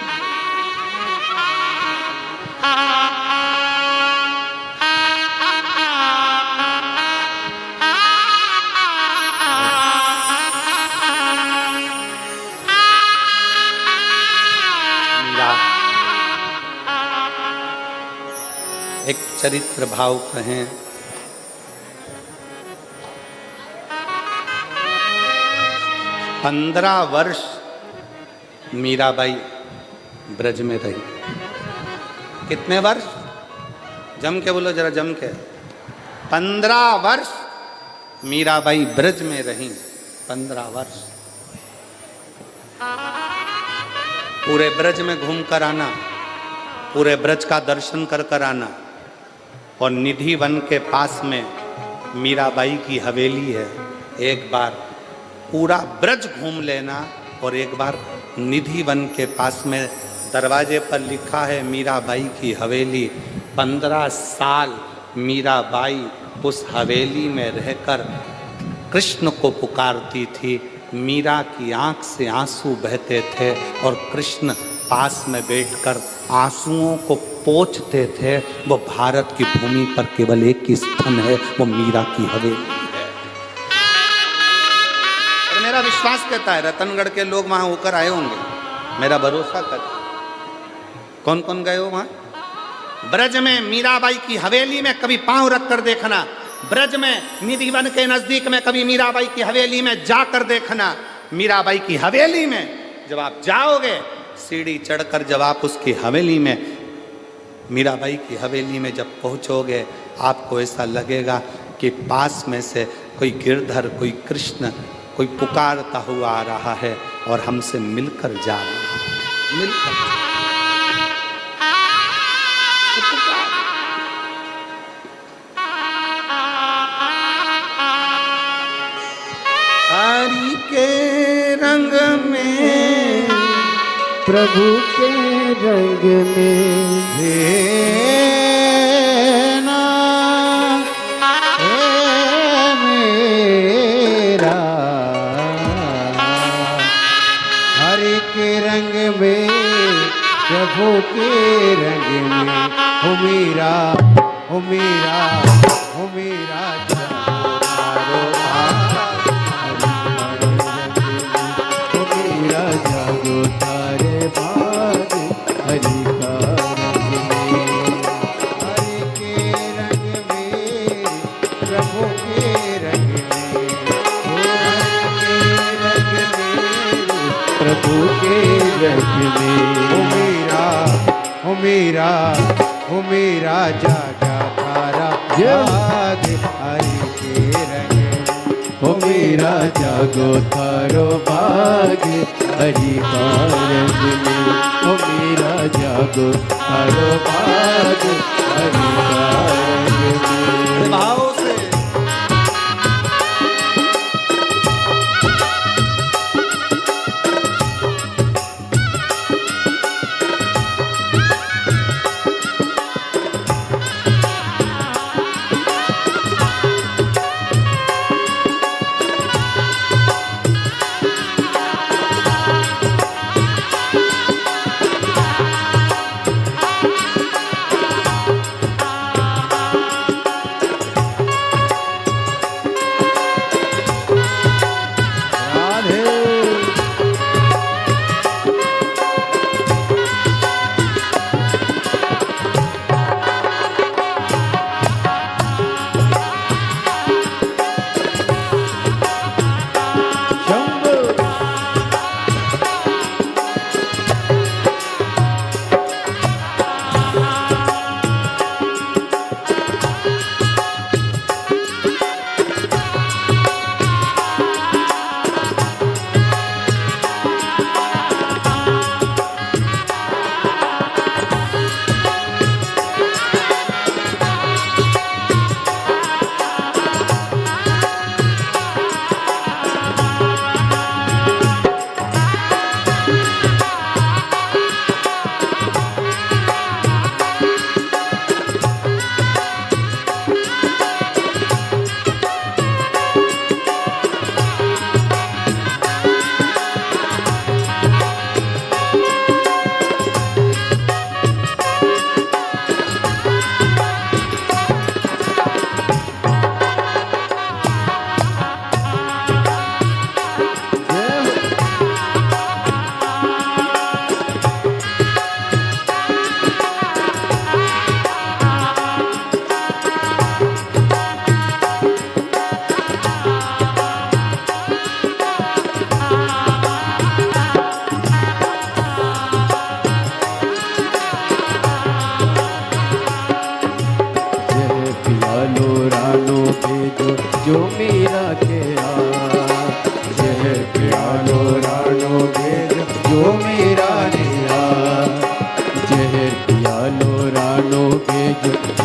एक चरित्र भाव कहें, पंद्रह वर्ष मीराबाई ब्रज में रही। कितने वर्ष? जम के बोलो जरा, जम के। 15 वर्ष मीराबाई ब्रज में रही। 15 वर्ष पूरे ब्रज में घूम कर आना, पूरे ब्रज का दर्शन कर कर आना। और निधि वन के पास में मीराबाई की हवेली है। एक बार पूरा ब्रज घूम लेना और एक बार निधि वन के पास में दरवाजे पर लिखा है मीराबाई की हवेली। 15 साल मीराबाई उस हवेली में रहकर कृष्ण को पुकारती थी। मीरा की आंख से आंसू बहते थे और कृष्ण पास में बैठकर आंसुओं को पोंछते थे। वो भारत की भूमि पर केवल एक ही स्थान है, वो मीरा की हवेली है। और मेरा विश्वास कहता है रतनगढ़ के लोग वहां होकर आए होंगे, मेरा भरोसा करता। कौन कौन गए हो वहां? ब्रज में मीराबाई की हवेली में कभी पांव रख कर देखना। ब्रज में निधि वन के नजदीक में कभी मीराबाई की हवेली में जाकर देखना। मीराबाई की हवेली में जब आप जाओगे, सीढ़ी चढ़कर जब आप उसकी हवेली में, मीराबाई की हवेली में जब पहुंचोगे, आपको ऐसा लगेगा कि पास में से कोई गिरधर, कोई कृष्ण, कोई पुकारता हुआ आ रहा है और हमसे मिलकर जा रहा है। मिलकर हरि के रंग में, प्रभु के रंग में ना मेरा, हरि के रंग में, प्रभु के रंग में, हो मेरा, हो मेरा, हो मेरा जागो तारे बाग, हरि का रंग में, हरि के रंग में, प्रभु के रंग में, हरि के रंग में, प्रभु के रंग में, हो मेरा, हो मेरा, हो मेरा जागा तारा बाग, हरि के रंग में, हो मेरा जागो तारो बाग, हरि का रंग में, हो मेरा जागो तारो बाग, हरि का रंग में। भाव से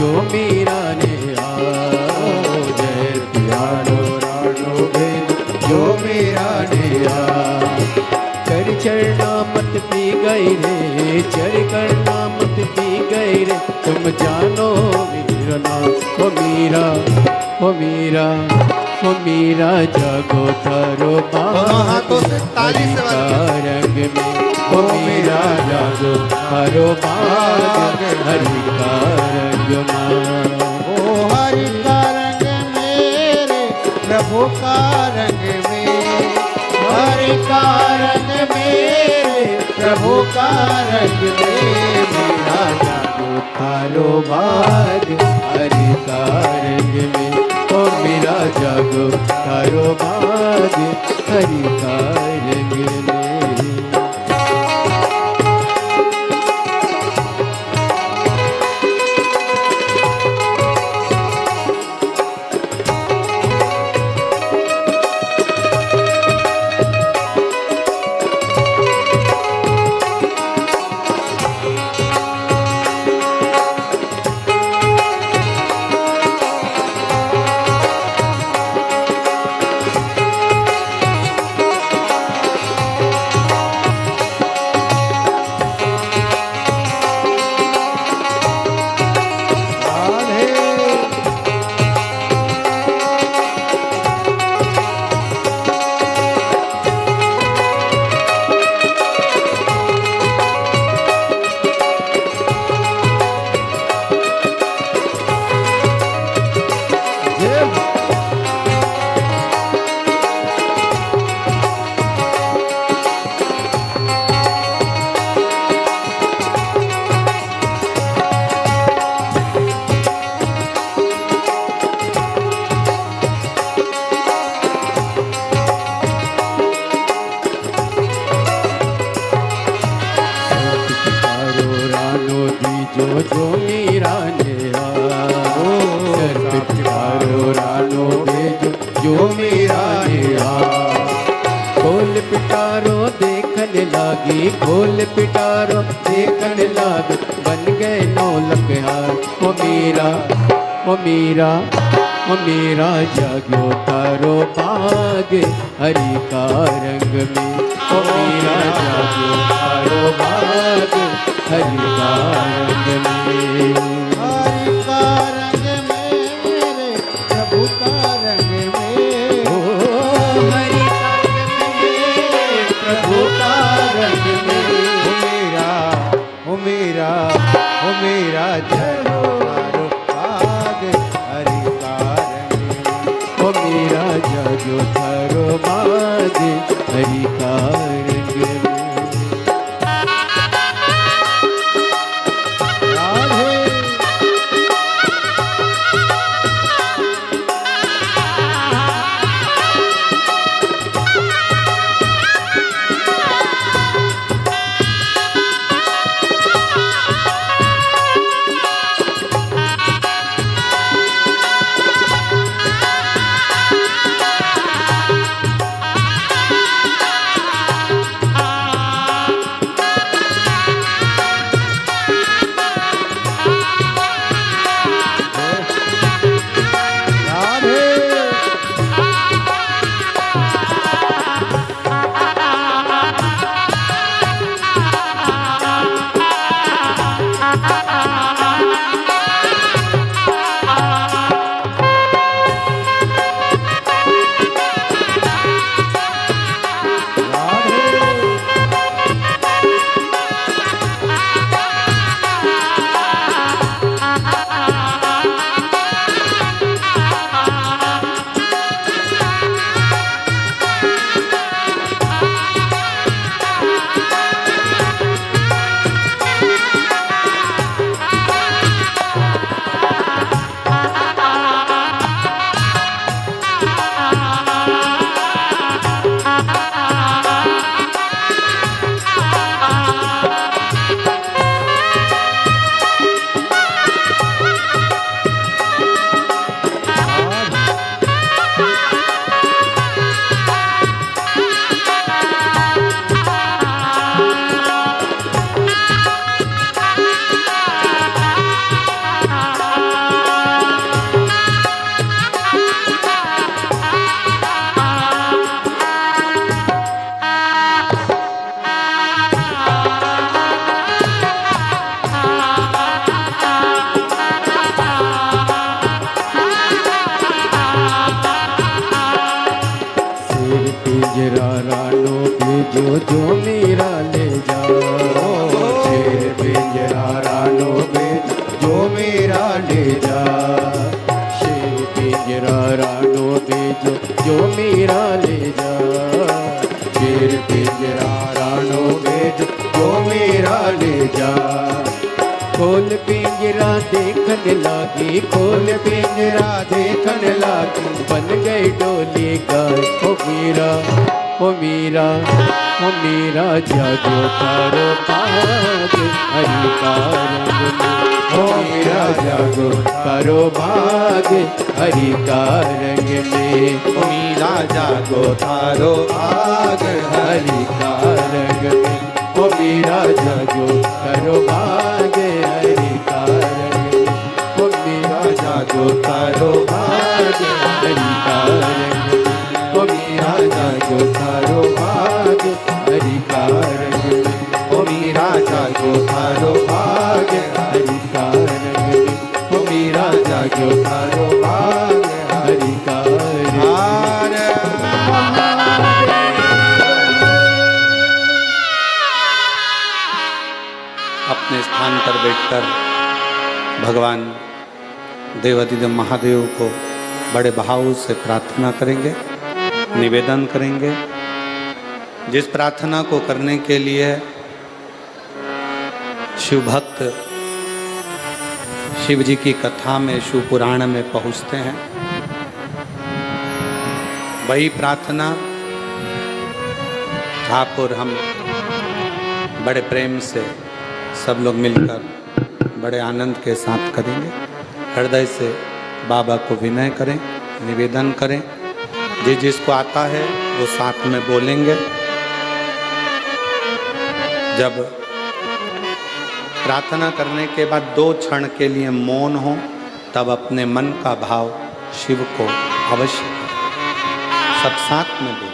जो मीरा ने जय प्यारो रानो भेद जो मीरा ने कर चढ़ना मत पी गई रे, चढ़ करना मत पी गई रे, तुम जानो मेरा नाम। ओ मीरा, ओ मीरा, ओ मीरा जागो तारो हाथों से ताली से रंग में। ओ मीरा जागो तारो बाग हरि का रंग में। ओ हरि का रंग मेरे प्रभु का रंग में, हरि का रंग मेरे प्रभु का रंग में। मेरा जागो तारो बाग हरि का रंग में। ओ मेरा जागो तारो बाग हरि का रंग में। जो मीरा ने पिटारो रानो भेजो जो मीरा ने खोल पिटारो देखने लागी, खोल पिटारो देखने लागी, बन गए 9 लख हार। ओ मीरा, ओ मीरा, ओ मीरा जागो तारो बाग हरि का रंग में। ओ मीरा जागो तारो बाग हरि का रंग में। हरि का रंग मेरे प्रभु का रंग में। ओ हरि का रंग में प्रभु का रंग में। ओ मेरा, ओ मेरा जनो तारो बाग हरि का रंग में। ओ मेरा जागो तारो बाग हरि का रंग में। मेरा ले जा, शेर पिंजरा रानो भेज जो मेरा ले जा, शेर पिंजरा रानो भेज जो मेरा ले जा, शेर पिंजरा रानो भेज जो मेरा ले जा। खोल पिंजरा देखन लागी, खोल पिंजरा देखन लागी, बन गई डोली गाय। ओ मीरा, ओ मीरा, ओ मीरा जागो तारो भाग हरि का रंग में। ओ मीरा जागो तारो भाग हरि का रंग में। ओ मीरा जागो तारो भाग हरि का रंग में। ओ मीरा जागो तारो भाग हरि का रंग में। ओ मीरा जागो तारो भाग हरि का रंग में। ओ मीरा जागो तारो भाग हरि का रंग में। ओ मीरा जागो तारो भाग हरि का रंग में। ओ मीरा जागो तारो भाग हरि का रंग में। अपने स्थान पर बैठकर भगवान देवाधिदेव महादेव को बड़े भाव से प्रार्थना करेंगे, निवेदन करेंगे। जिस प्रार्थना को करने के लिए शिव भक्त शिव जी की कथा में, शिव पुराण में पहुँचते हैं, वही प्रार्थना ठाकुर हम बड़े प्रेम से सब लोग मिलकर बड़े आनंद के साथ करेंगे। हृदय से बाबा को विनय करें, निवेदन करें। जिसको आता है वो साथ में बोलेंगे। जब प्रार्थना करने के बाद 2 क्षण के लिए मौन हो, तब अपने मन का भाव शिव को अवश्य सब साथ में बोलें।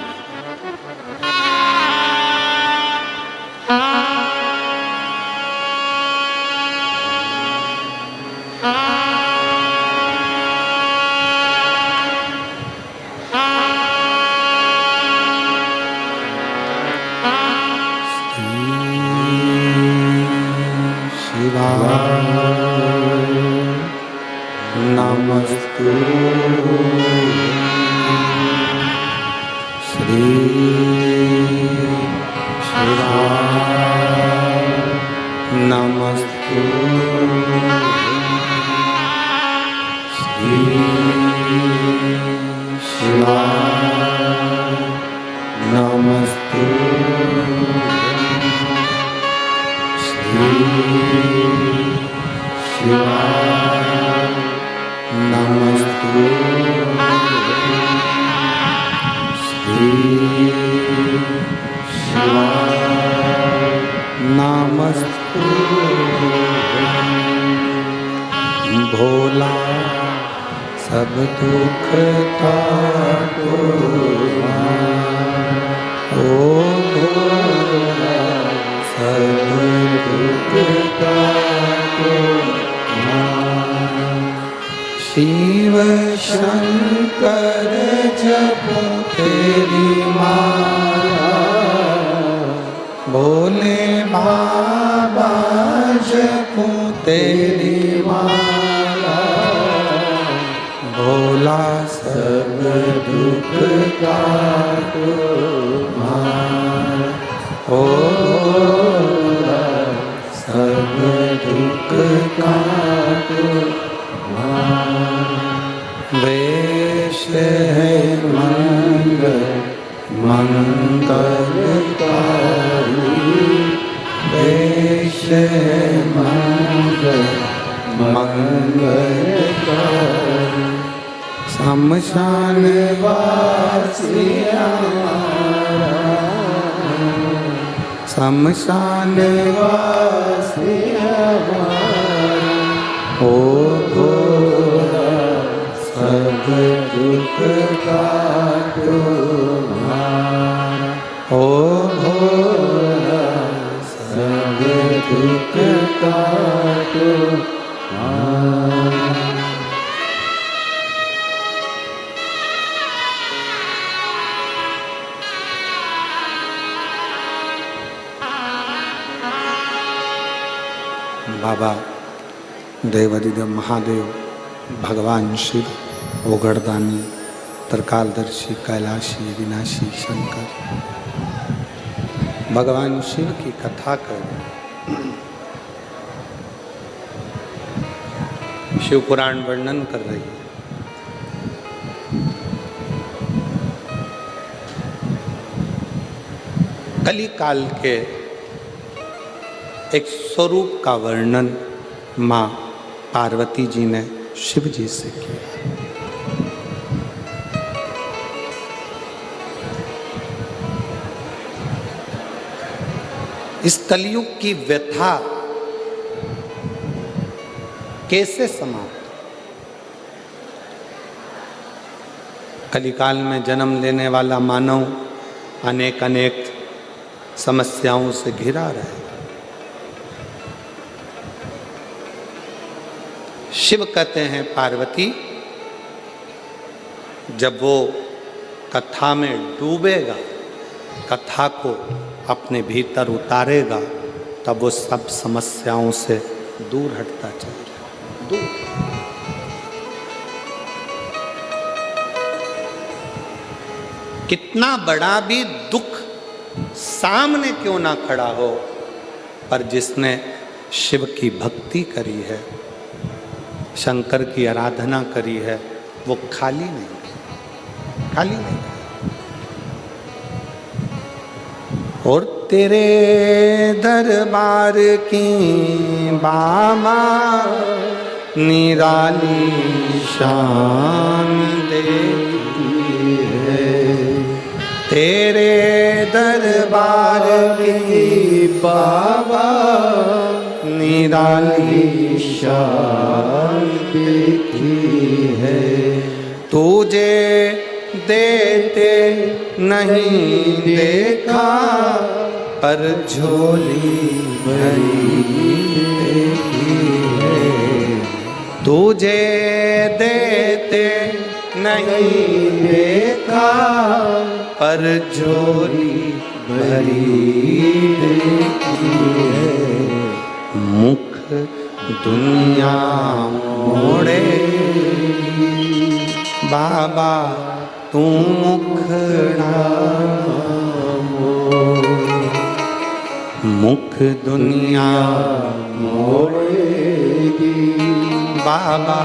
नमस्तु श्री शिवाय नमस्तु श्री शिवाय नमस्तु श्री शिवाय नमस्तु श्री शिवाय नमस्तु। भोला सब दुख काटो, ओ भोला सब दुख काटो। शिव शंकर जपो तेरी माला, भोले बाबा जपो तेरी माला, भोला सब दुख काटो माला। ओ भोला सब दुख काटो। वेश है मंगल मंगलकारी, वेश है मंगल मंगलकारी। शमशान वासी हमारा, शमशान वासी हमारा। ओ भोला सब दुख काटो हमारा, ओ भोला सब दुख काटो हमारा। बाबा देवादिदेव महादेव, भगवान शिव, ओगड़दानी, त्रिकालदर्शी, कैलाशी, विनाशी शंकर, भगवान शिव की कथा कर, शिव पुराण वर्णन कर रही है। कली काल के एक स्वरूप का वर्णन माँ पार्वती जी ने शिव जी से किया। इस कलयुग की व्यथा कैसे समाप्त? कलिकाल में जन्म लेने वाला मानव अनेक अनेक समस्याओं से घिरा रहेगा। शिव कहते हैं पार्वती, जब वो कथा में डूबेगा, कथा को अपने भीतर उतारेगा, तब वो सब समस्याओं से दूर हटता चलेगा। दूर कितना बड़ा भी दुख सामने क्यों ना खड़ा हो, पर जिसने शिव की भक्ति करी है, शंकर की आराधना करी है, वो खाली नहीं, खाली नहीं। और तेरे दरबार की बाबा निराली शान देखी है, तेरे दरबार की बाबा निराली शान देखी है। तुझे देते नहीं देखा, पर झोली भरी देखी है। तुझे देते नहीं देखा, पर झोली भरी देखी है। मुख दुनिया मोड़ेगी, बाबा तू मुखड़ा मोड़। मुख दुनिया मोड़ेगी, बाबा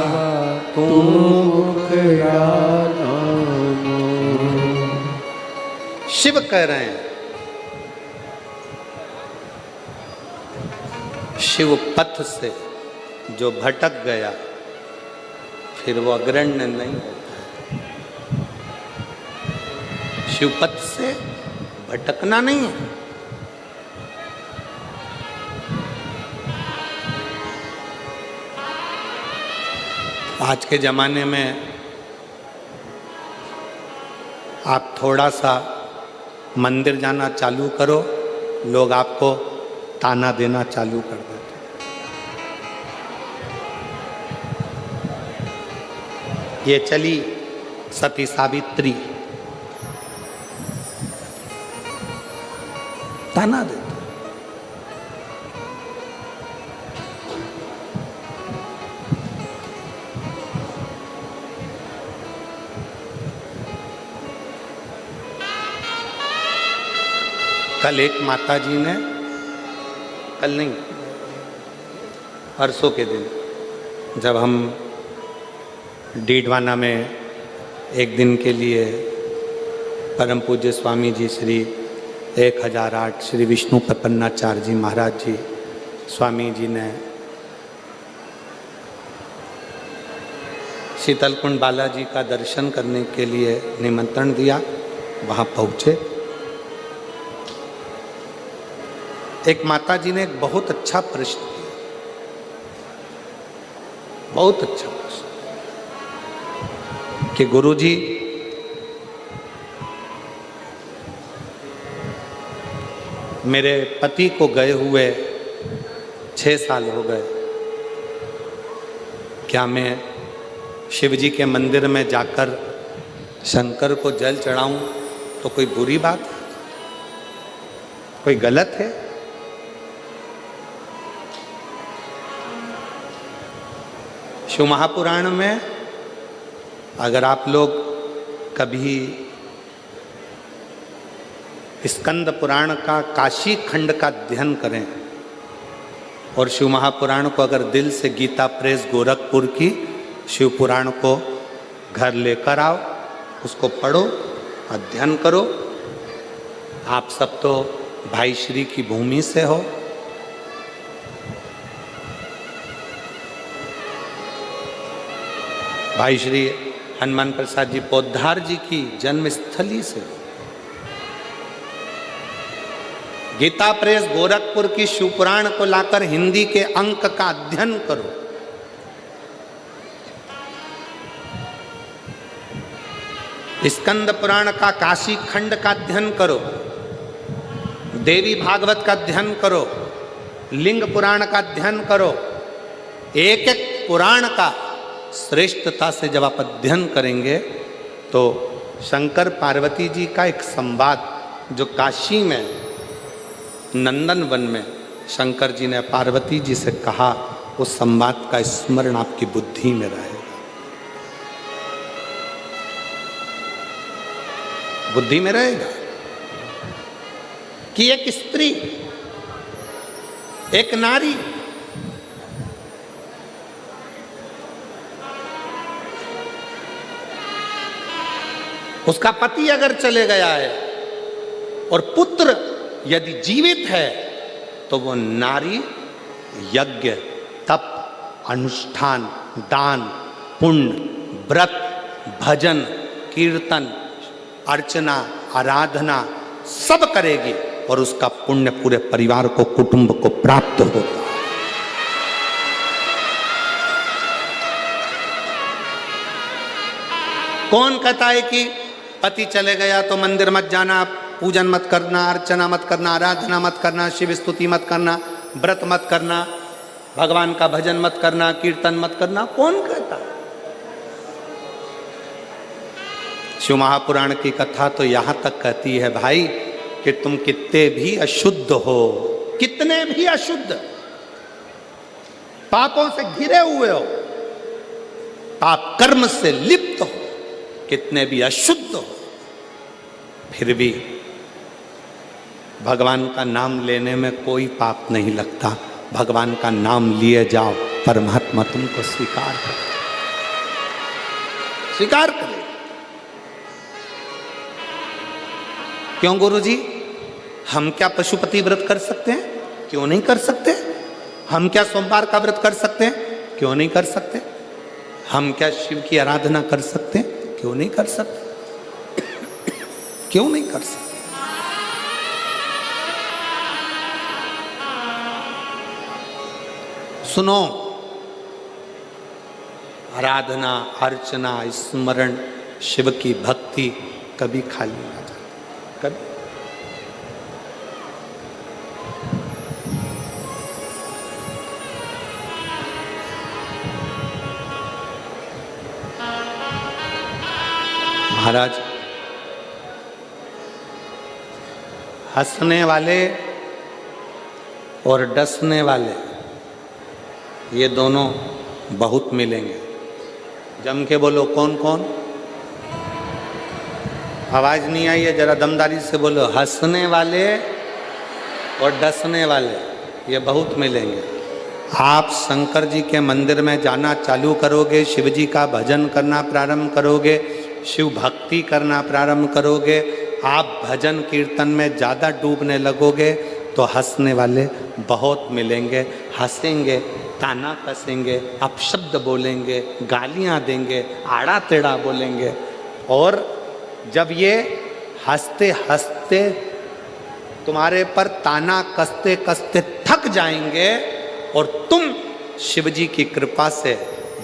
तू मुखड़ा मोड़। शिव कह रहे हैं, शिव पथ से जो भटक गया, फिर वो अग्रण्य नहीं होता। शिव पथ से भटकना नहीं है। आज के जमाने में आप थोड़ा सा मंदिर जाना चालू करो, लोग आपको ताना देना चालू कर देते। ये चली सती सावित्री, ताना देते। कल एक माता जी ने, कल नहीं परसों के दिन, जब हम डीडवाना में एक दिन के लिए परम पूज्य स्वामी जी श्री 1008 श्री विष्णु प्रपन्नाचार्य जी महाराज जी स्वामी जी ने शीतलकुंड बालाजी का दर्शन करने के लिए निमंत्रण दिया। वहाँ पहुँचे, एक माता जी ने एक बहुत अच्छा प्रश्न किया, बहुत अच्छा प्रश्न, कि गुरुजी मेरे पति को गए हुए 6 साल हो गए, क्या मैं शिव जी के मंदिर में जाकर शंकर को जल चढ़ाऊं तो कोई बुरी बात है, कोई गलत है? शिव महापुराण में अगर आप लोग कभी स्कंद पुराण का काशी खंड का अध्ययन करें और शिव महापुराण को अगर दिल से गीता प्रेस गोरखपुर की शिव पुराण को घर लेकर आओ, उसको पढ़ो, अध्ययन करो। आप सब तो भाई श्री की भूमि से हो। भाई श्री हनुमान प्रसाद जी पोद्दार जी की जन्मस्थली से हो। गीता प्रेस गोरखपुर की शिव पुराण को लाकर हिंदी के अंक का अध्ययन करो। स्कंद पुराण का काशी खंड का अध्ययन करो, देवी भागवत का अध्ययन करो, लिंग पुराण का अध्ययन करो। एक एक पुराण का श्रेष्ठता से जब आप अध्ययन करेंगे तो शंकर पार्वती जी का एक संवाद जो काशी में नंदन वन में शंकर जी ने पार्वती जी से कहा, उस संवाद का स्मरण आपकी बुद्धि में रहेगा। बुद्धि में रहेगा कि एक स्त्री, एक नारी उसका पति अगर चले गया है और पुत्र यदि जीवित है तो वो नारी यज्ञ, तप, अनुष्ठान, दान, पुण्य, व्रत, भजन, कीर्तन, अर्चना, आराधना सब करेगी और उसका पुण्य पूरे परिवार को, कुटुंब को प्राप्त होगा। कौन कहता है कि पति चले गया तो मंदिर मत जाना, पूजन मत करना, अर्चना मत करना, आराधना मत करना, शिव स्तुति मत करना, व्रत मत करना, भगवान का भजन मत करना, कीर्तन मत करना? कौन कहता है? शिव महापुराण की कथा तो यहां तक कहती है भाई कि तुम कितने भी अशुद्ध हो, कितने भी अशुद्ध, पापों से घिरे हुए हो, पाप कर्म से लिप्त हो, कितने भी अशुद्ध हो, फिर भी भगवान का नाम लेने में कोई पाप नहीं लगता। भगवान का नाम लिए जाओ, परमात्मा तुमको स्वीकार करे, स्वीकार करे। क्यों गुरुजी? हम क्या पशुपति व्रत कर सकते हैं? क्यों नहीं कर सकते? हम क्या सोमवार का व्रत कर सकते हैं? क्यों नहीं कर सकते? हम क्या शिव की आराधना कर सकते हैं? क्यों नहीं कर सकते? क्यों नहीं कर सकते? सुनो, आराधना, अर्चना, स्मरण, शिव की भक्ति कभी खाली ना जाए, कभी। महाराज, हंसने वाले और डसने वाले ये दोनों बहुत मिलेंगे। जम के बोलो, कौन कौन? आवाज नहीं आई है, जरा दमदारी से बोलो। हंसने वाले और डसने वाले ये बहुत मिलेंगे। आप शंकर जी के मंदिर में जाना चालू करोगे, शिव जी का भजन करना प्रारंभ करोगे, शिव भक्ति करना प्रारंभ करोगे, आप भजन कीर्तन में ज़्यादा डूबने लगोगे तो हंसने वाले बहुत मिलेंगे। हंसेंगे, ताना कसेंगे, अपशब्द बोलेंगे, गालियाँ देंगे, आड़ा टेढ़ा बोलेंगे। और जब ये हंसते हंसते तुम्हारे पर ताना कसते कसते थक जाएंगे और तुम शिव जी की कृपा से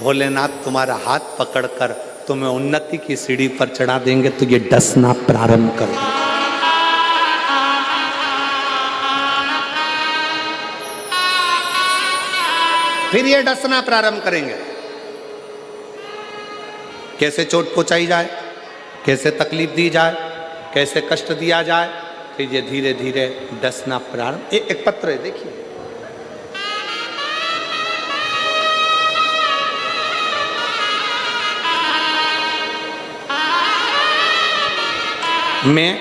भोलेनाथ तुम्हारा हाथ पकड़कर तुम्हें उन्नति की सीढ़ी पर चढ़ा देंगे तो ये डसना प्रारंभ करो। फिर ये डसना प्रारंभ करेंगे। कैसे चोट पहुंचाई जाए, कैसे तकलीफ दी जाए, कैसे कष्ट दिया जाए, फिर ये धीरे धीरे डसना प्रारंभ। एक पत्र है, देखिए। मैं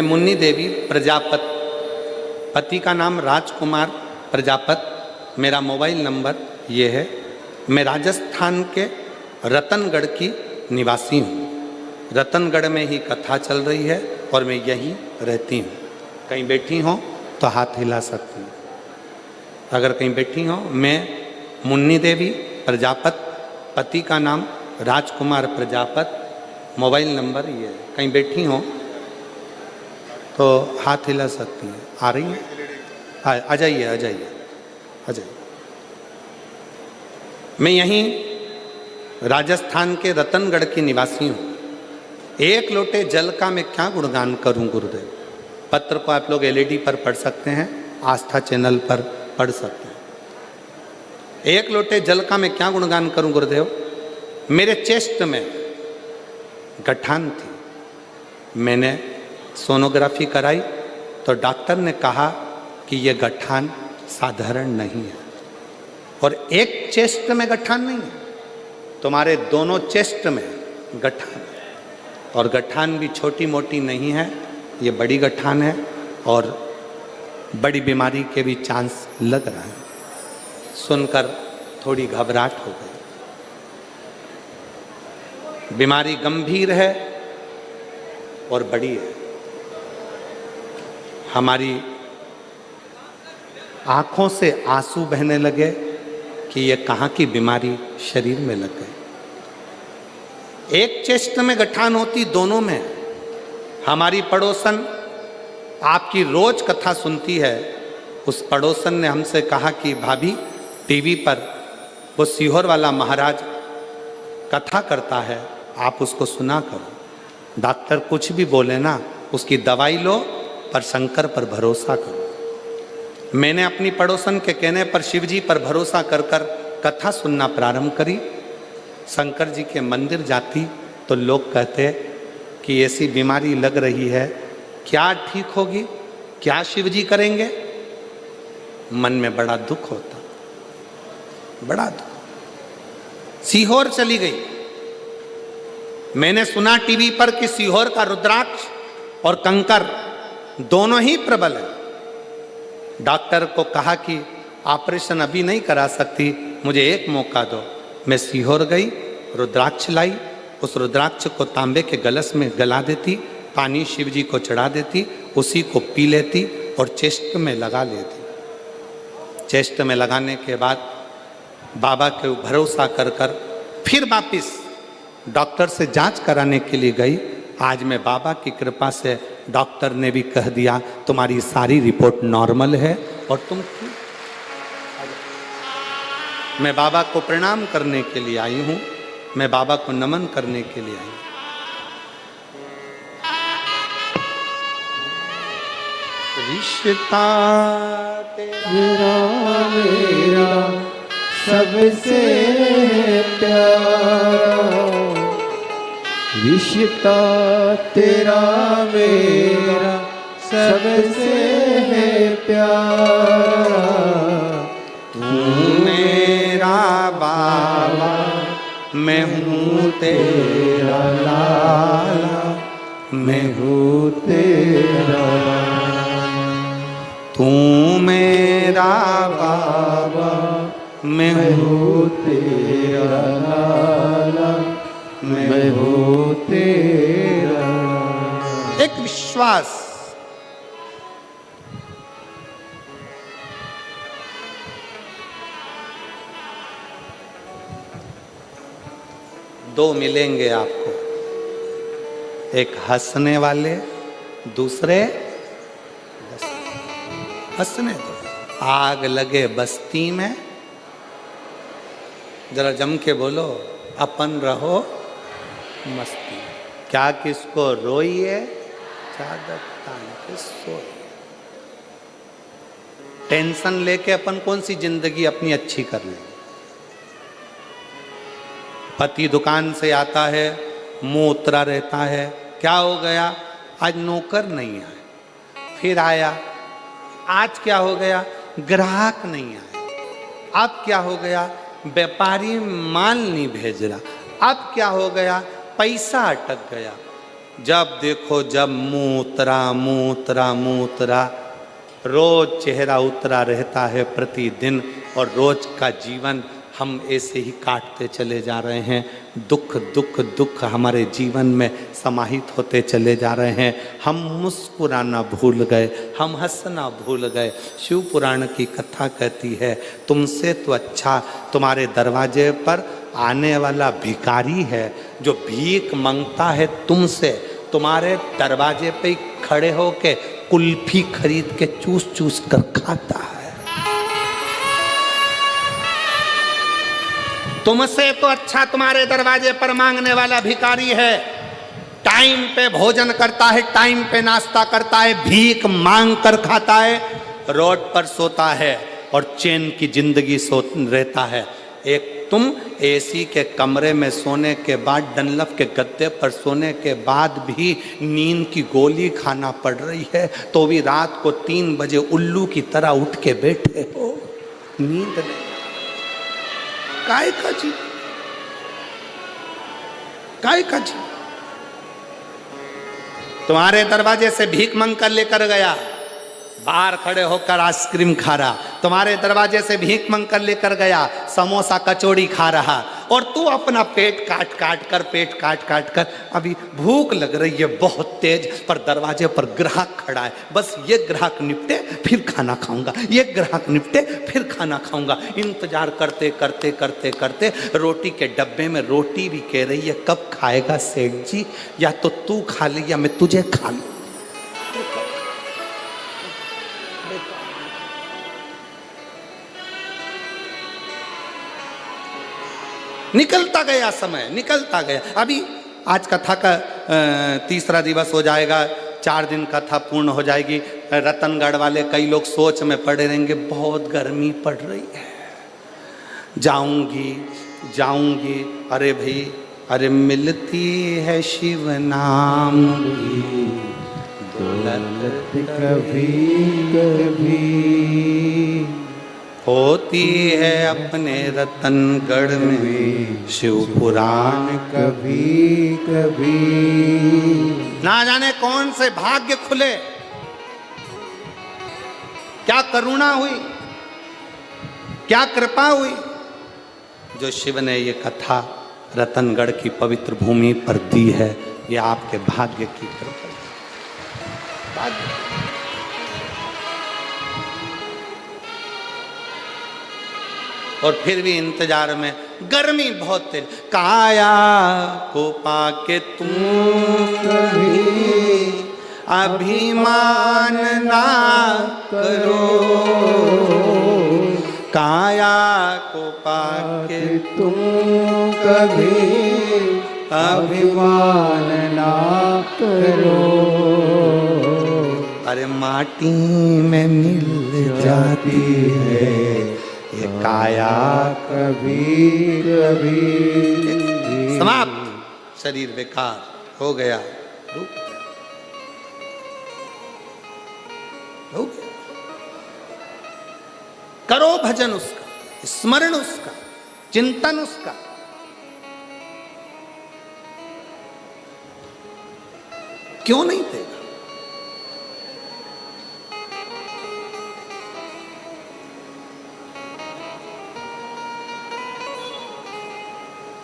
मुन्नी देवी प्रजापत, पति का नाम राजकुमार प्रजापत, मेरा मोबाइल नंबर ये है। मैं राजस्थान के रतनगढ़ की निवासी हूँ। रतनगढ़ में ही कथा चल रही है और मैं यहीं रहती हूँ। कहीं बैठी हो तो हाथ हिला सकती हूँ। अगर कहीं बैठी हो, मैं मुन्नी देवी प्रजापत, पति का नाम राजकुमार प्रजापत, मोबाइल नंबर ये है। कहीं बैठी हो तो हाथ हिला सकती हैं। आ रही हैं? आ जाइए, आ जाइए, आ जाइए। मैं यहीं राजस्थान के रतनगढ़ की निवासी हूँ। एक लोटे जल का मैं क्या गुणगान करूँ गुरुदेव। पत्र को आप लोग एलईडी पर पढ़ सकते हैं, आस्था चैनल पर पढ़ सकते हैं। एक लोटे जल का मैं क्या गुणगान करूँ गुरुदेव। मेरे चेस्ट में गठान थी। मैंने सोनोग्राफी कराई तो डॉक्टर ने कहा कि यह गठान साधारण नहीं है। और एक चेस्ट में गठान नहीं है, तुम्हारे दोनों चेस्ट में गठान है। और गठान भी छोटी मोटी नहीं है, ये बड़ी गठान है और बड़ी बीमारी के भी चांस लग रहा है। सुनकर थोड़ी घबराहट हो गई। बीमारी गंभीर है और बड़ी है। हमारी आंखों से आंसू बहने लगे कि ये कहाँ की बीमारी शरीर में लग गई। एक चेस्ट में गठान होती, दोनों में। हमारी पड़ोसन आपकी रोज कथा सुनती है। उस पड़ोसन ने हमसे कहा कि भाभी, टीवी पर वो सीहोर वाला महाराज कथा करता है, आप उसको सुना करो। डॉक्टर कुछ भी बोले ना, उसकी दवाई लो पर शंकर पर भरोसा करो। मैंने अपनी पड़ोसन के कहने पर शिव जी पर भरोसा कर कर कथा सुनना प्रारंभ करी। शंकर जी के मंदिर जाती तो लोग कहते कि ऐसी बीमारी लग रही है, क्या ठीक होगी, क्या शिव जी करेंगे। मन में बड़ा दुख होता, बड़ा दुख। सीहोर चली गई। मैंने सुना टीवी पर कि सीहोर का रुद्राक्ष और कंकर दोनों ही प्रबल है। डॉक्टर को कहा कि ऑपरेशन अभी नहीं करा सकती, मुझे एक मौका दो। मैं सीहोर गई, रुद्राक्ष लाई। उस रुद्राक्ष को तांबे के गलस में गला देती, पानी शिव जी को चढ़ा देती, उसी को पी लेती और चेस्ट में लगा लेती। चेस्ट में लगाने के बाद बाबा के भरोसा कर कर फिर वापिस डॉक्टर से जांच कराने के लिए गई। आज मैं बाबा की कृपा से, डॉक्टर ने भी कह दिया तुम्हारी सारी रिपोर्ट नॉर्मल है और तुम ठीक। मैं बाबा को प्रणाम करने के लिए आई हूँ, मैं बाबा को नमन करने के लिए आई हूँ। रिश्ता तेरा मेरा सबसे प्यारा, रिश्ता तेरा मेरा सबसे प्यारा। तू मेरा बाबा, मैं हूँ तेरा लाला, मैं हूँ तेरा। तू मेरा बाबा, मैं हूँ तेरा लाला, मैं हूँ तेरा। एक विश्वास, दो मिलेंगे आपको, एक हंसने वाले, दूसरे हंसने दो। आग लगे बस्ती में, जरा जम के बोलो, अपन रहो मस्ती। क्या किसको रोइए, चादर तान के सोइए। टेंशन लेके अपन कौन सी जिंदगी अपनी अच्छी कर लेंगे। पति दुकान से आता है, मुंह उतरा रहता है, क्या हो गया, आज नौकर नहीं आए। फिर आया, आज क्या हो गया, ग्राहक नहीं आए। अब क्या हो गया, व्यापारी माल नहीं भेज रहा। अब क्या हो गया, पैसा अटक गया। जब देखो जब मुंह उतरा, रोज चेहरा उतरा रहता है प्रतिदिन, और रोज का जीवन हम ऐसे ही काटते चले जा रहे हैं। दुख हमारे जीवन में समाहित होते चले जा रहे हैं। हम मुस्कुराना भूल गए, हम हंसना भूल गए। शिव पुराण की कथा कहती है, तुमसे तो अच्छा तुम्हारे दरवाजे पर आने वाला भिखारी है जो भीख मांगता है तुमसे, तुम्हारे दरवाजे पे खड़े होके कुल्फी खरीद के चूस चूस कर खाता है। तुमसे तो अच्छा तुम्हारे दरवाजे पर मांगने वाला भिखारी है, टाइम पे भोजन करता है, टाइम पे नाश्ता करता है, भीख मांग कर खाता है, रोड पर सोता है और चैन की जिंदगी रहता है। एक तुम एसी के कमरे में सोने के बाद, डनलप के गद्दे पर सोने के बाद भी नींद की गोली खाना पड़ रही है, तो भी रात को 3 बजे उल्लू की तरह उठ के बैठे हो। नींद नहीं, काय का जी, काय का जी। तुम्हारे दरवाजे से भीख मांग कर लेकर गया, बाहर खड़े होकर आइसक्रीम खा रहा, तुम्हारे दरवाजे से भीख मांग कर लेकर गया, समोसा कचौड़ी खा रहा, और तू अपना पेट काट कर अभी भूख लग रही है बहुत तेज, पर दरवाजे पर ग्राहक खड़ा है, बस ये ग्राहक निपटे फिर खाना खाऊंगा, ये ग्राहक निपटे फिर खाना खाऊंगा। इंतजार करते करते करते करते रोटी के डब्बे में रोटी भी कह रही है, कब खाएगा सेठ जी, या तो तू खा ले या मैं तुझे खा लूं। निकलता गया समय, निकलता गया। अभी आज कथा का 3रा दिवस हो जाएगा, 4 दिन कथा पूर्ण हो जाएगी। रतनगढ़ वाले कई लोग सोच में पड़े रहेंगे, बहुत गर्मी पड़ रही है, जाऊंगी। अरे भाई, अरे मिलती है शिव नाम की दौलत कभी होती है अपने रतनगढ़ में शिव पुराण कभी। ना जाने कौन से भाग्य खुले, क्या करुणा हुई, क्या कृपा हुई, जो शिव ने ये कथा रतनगढ़ की पवित्र भूमि पर दी है। ये आपके भाग्य की कृपा। और फिर भी इंतजार में, गर्मी बहुत तेज, काया को पाके तुम कभी अभिमान ना करो, काया को पाके तुम कभी अभिमान ना करो। अरे माटी में मिल जाती है ये काया कभी। समाप्त, शरीर बेकार हो गया, करो भजन उसका, स्मरण उसका, चिंतन उसका। क्यों नहीं देगा?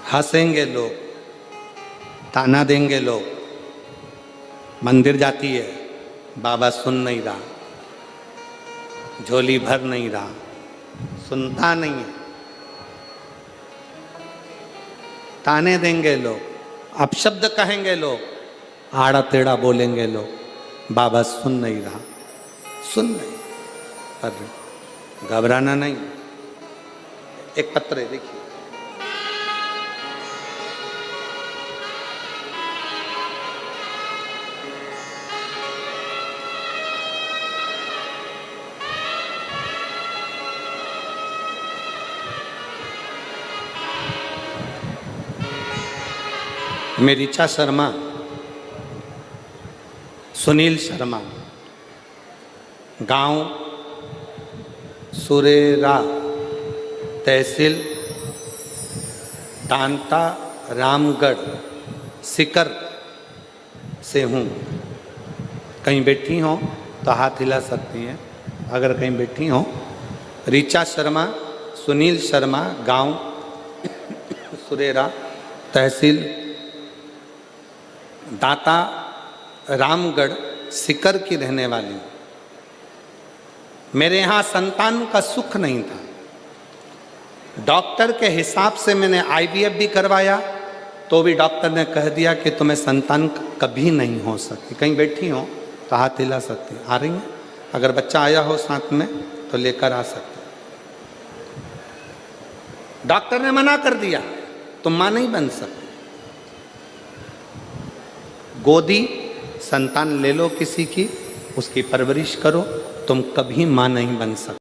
हंसेंगे लोग, ताना देंगे लोग, मंदिर जाती है, बाबा सुन नहीं रहा, झोली भर नहीं रहा, सुनता नहीं है, ताने देंगे लोग, अपशब्द कहेंगे लोग, आड़ा टेढ़ा बोलेंगे लोग, बाबा सुन नहीं रहा, सुन नहीं। पर घबराना नहीं। एक पत्र है, देखिए, मेरीचा शर्मा, सुनील शर्मा, गांव सुरेरा, तहसील तांता, रामगढ़, सिकर से हूँ। कहीं बैठी हो तो हाथ हिला सकती हैं अगर कहीं बैठी हो। ऋचा शर्मा, सुनील शर्मा, गांव सुरेरा, तहसील दाता रामगढ़, सिकर की रहने वाली हूँ। मेरे यहाँ संतान का सुख नहीं था। डॉक्टर के हिसाब से मैंने IVF भी करवाया तो भी डॉक्टर ने कह दिया कि तुम्हें संतान कभी नहीं हो सकती। कहीं बैठी हो तो हाथ हिला सकती, आ रही हैं। अगर बच्चा आया हो साथ में तो लेकर आ सकते। डॉक्टर ने मना कर दिया, तुम मां नहीं बन सकते। गोदी संतान ले लो किसी की, उसकी परवरिश करो, तुम कभी मां नहीं बन सकते।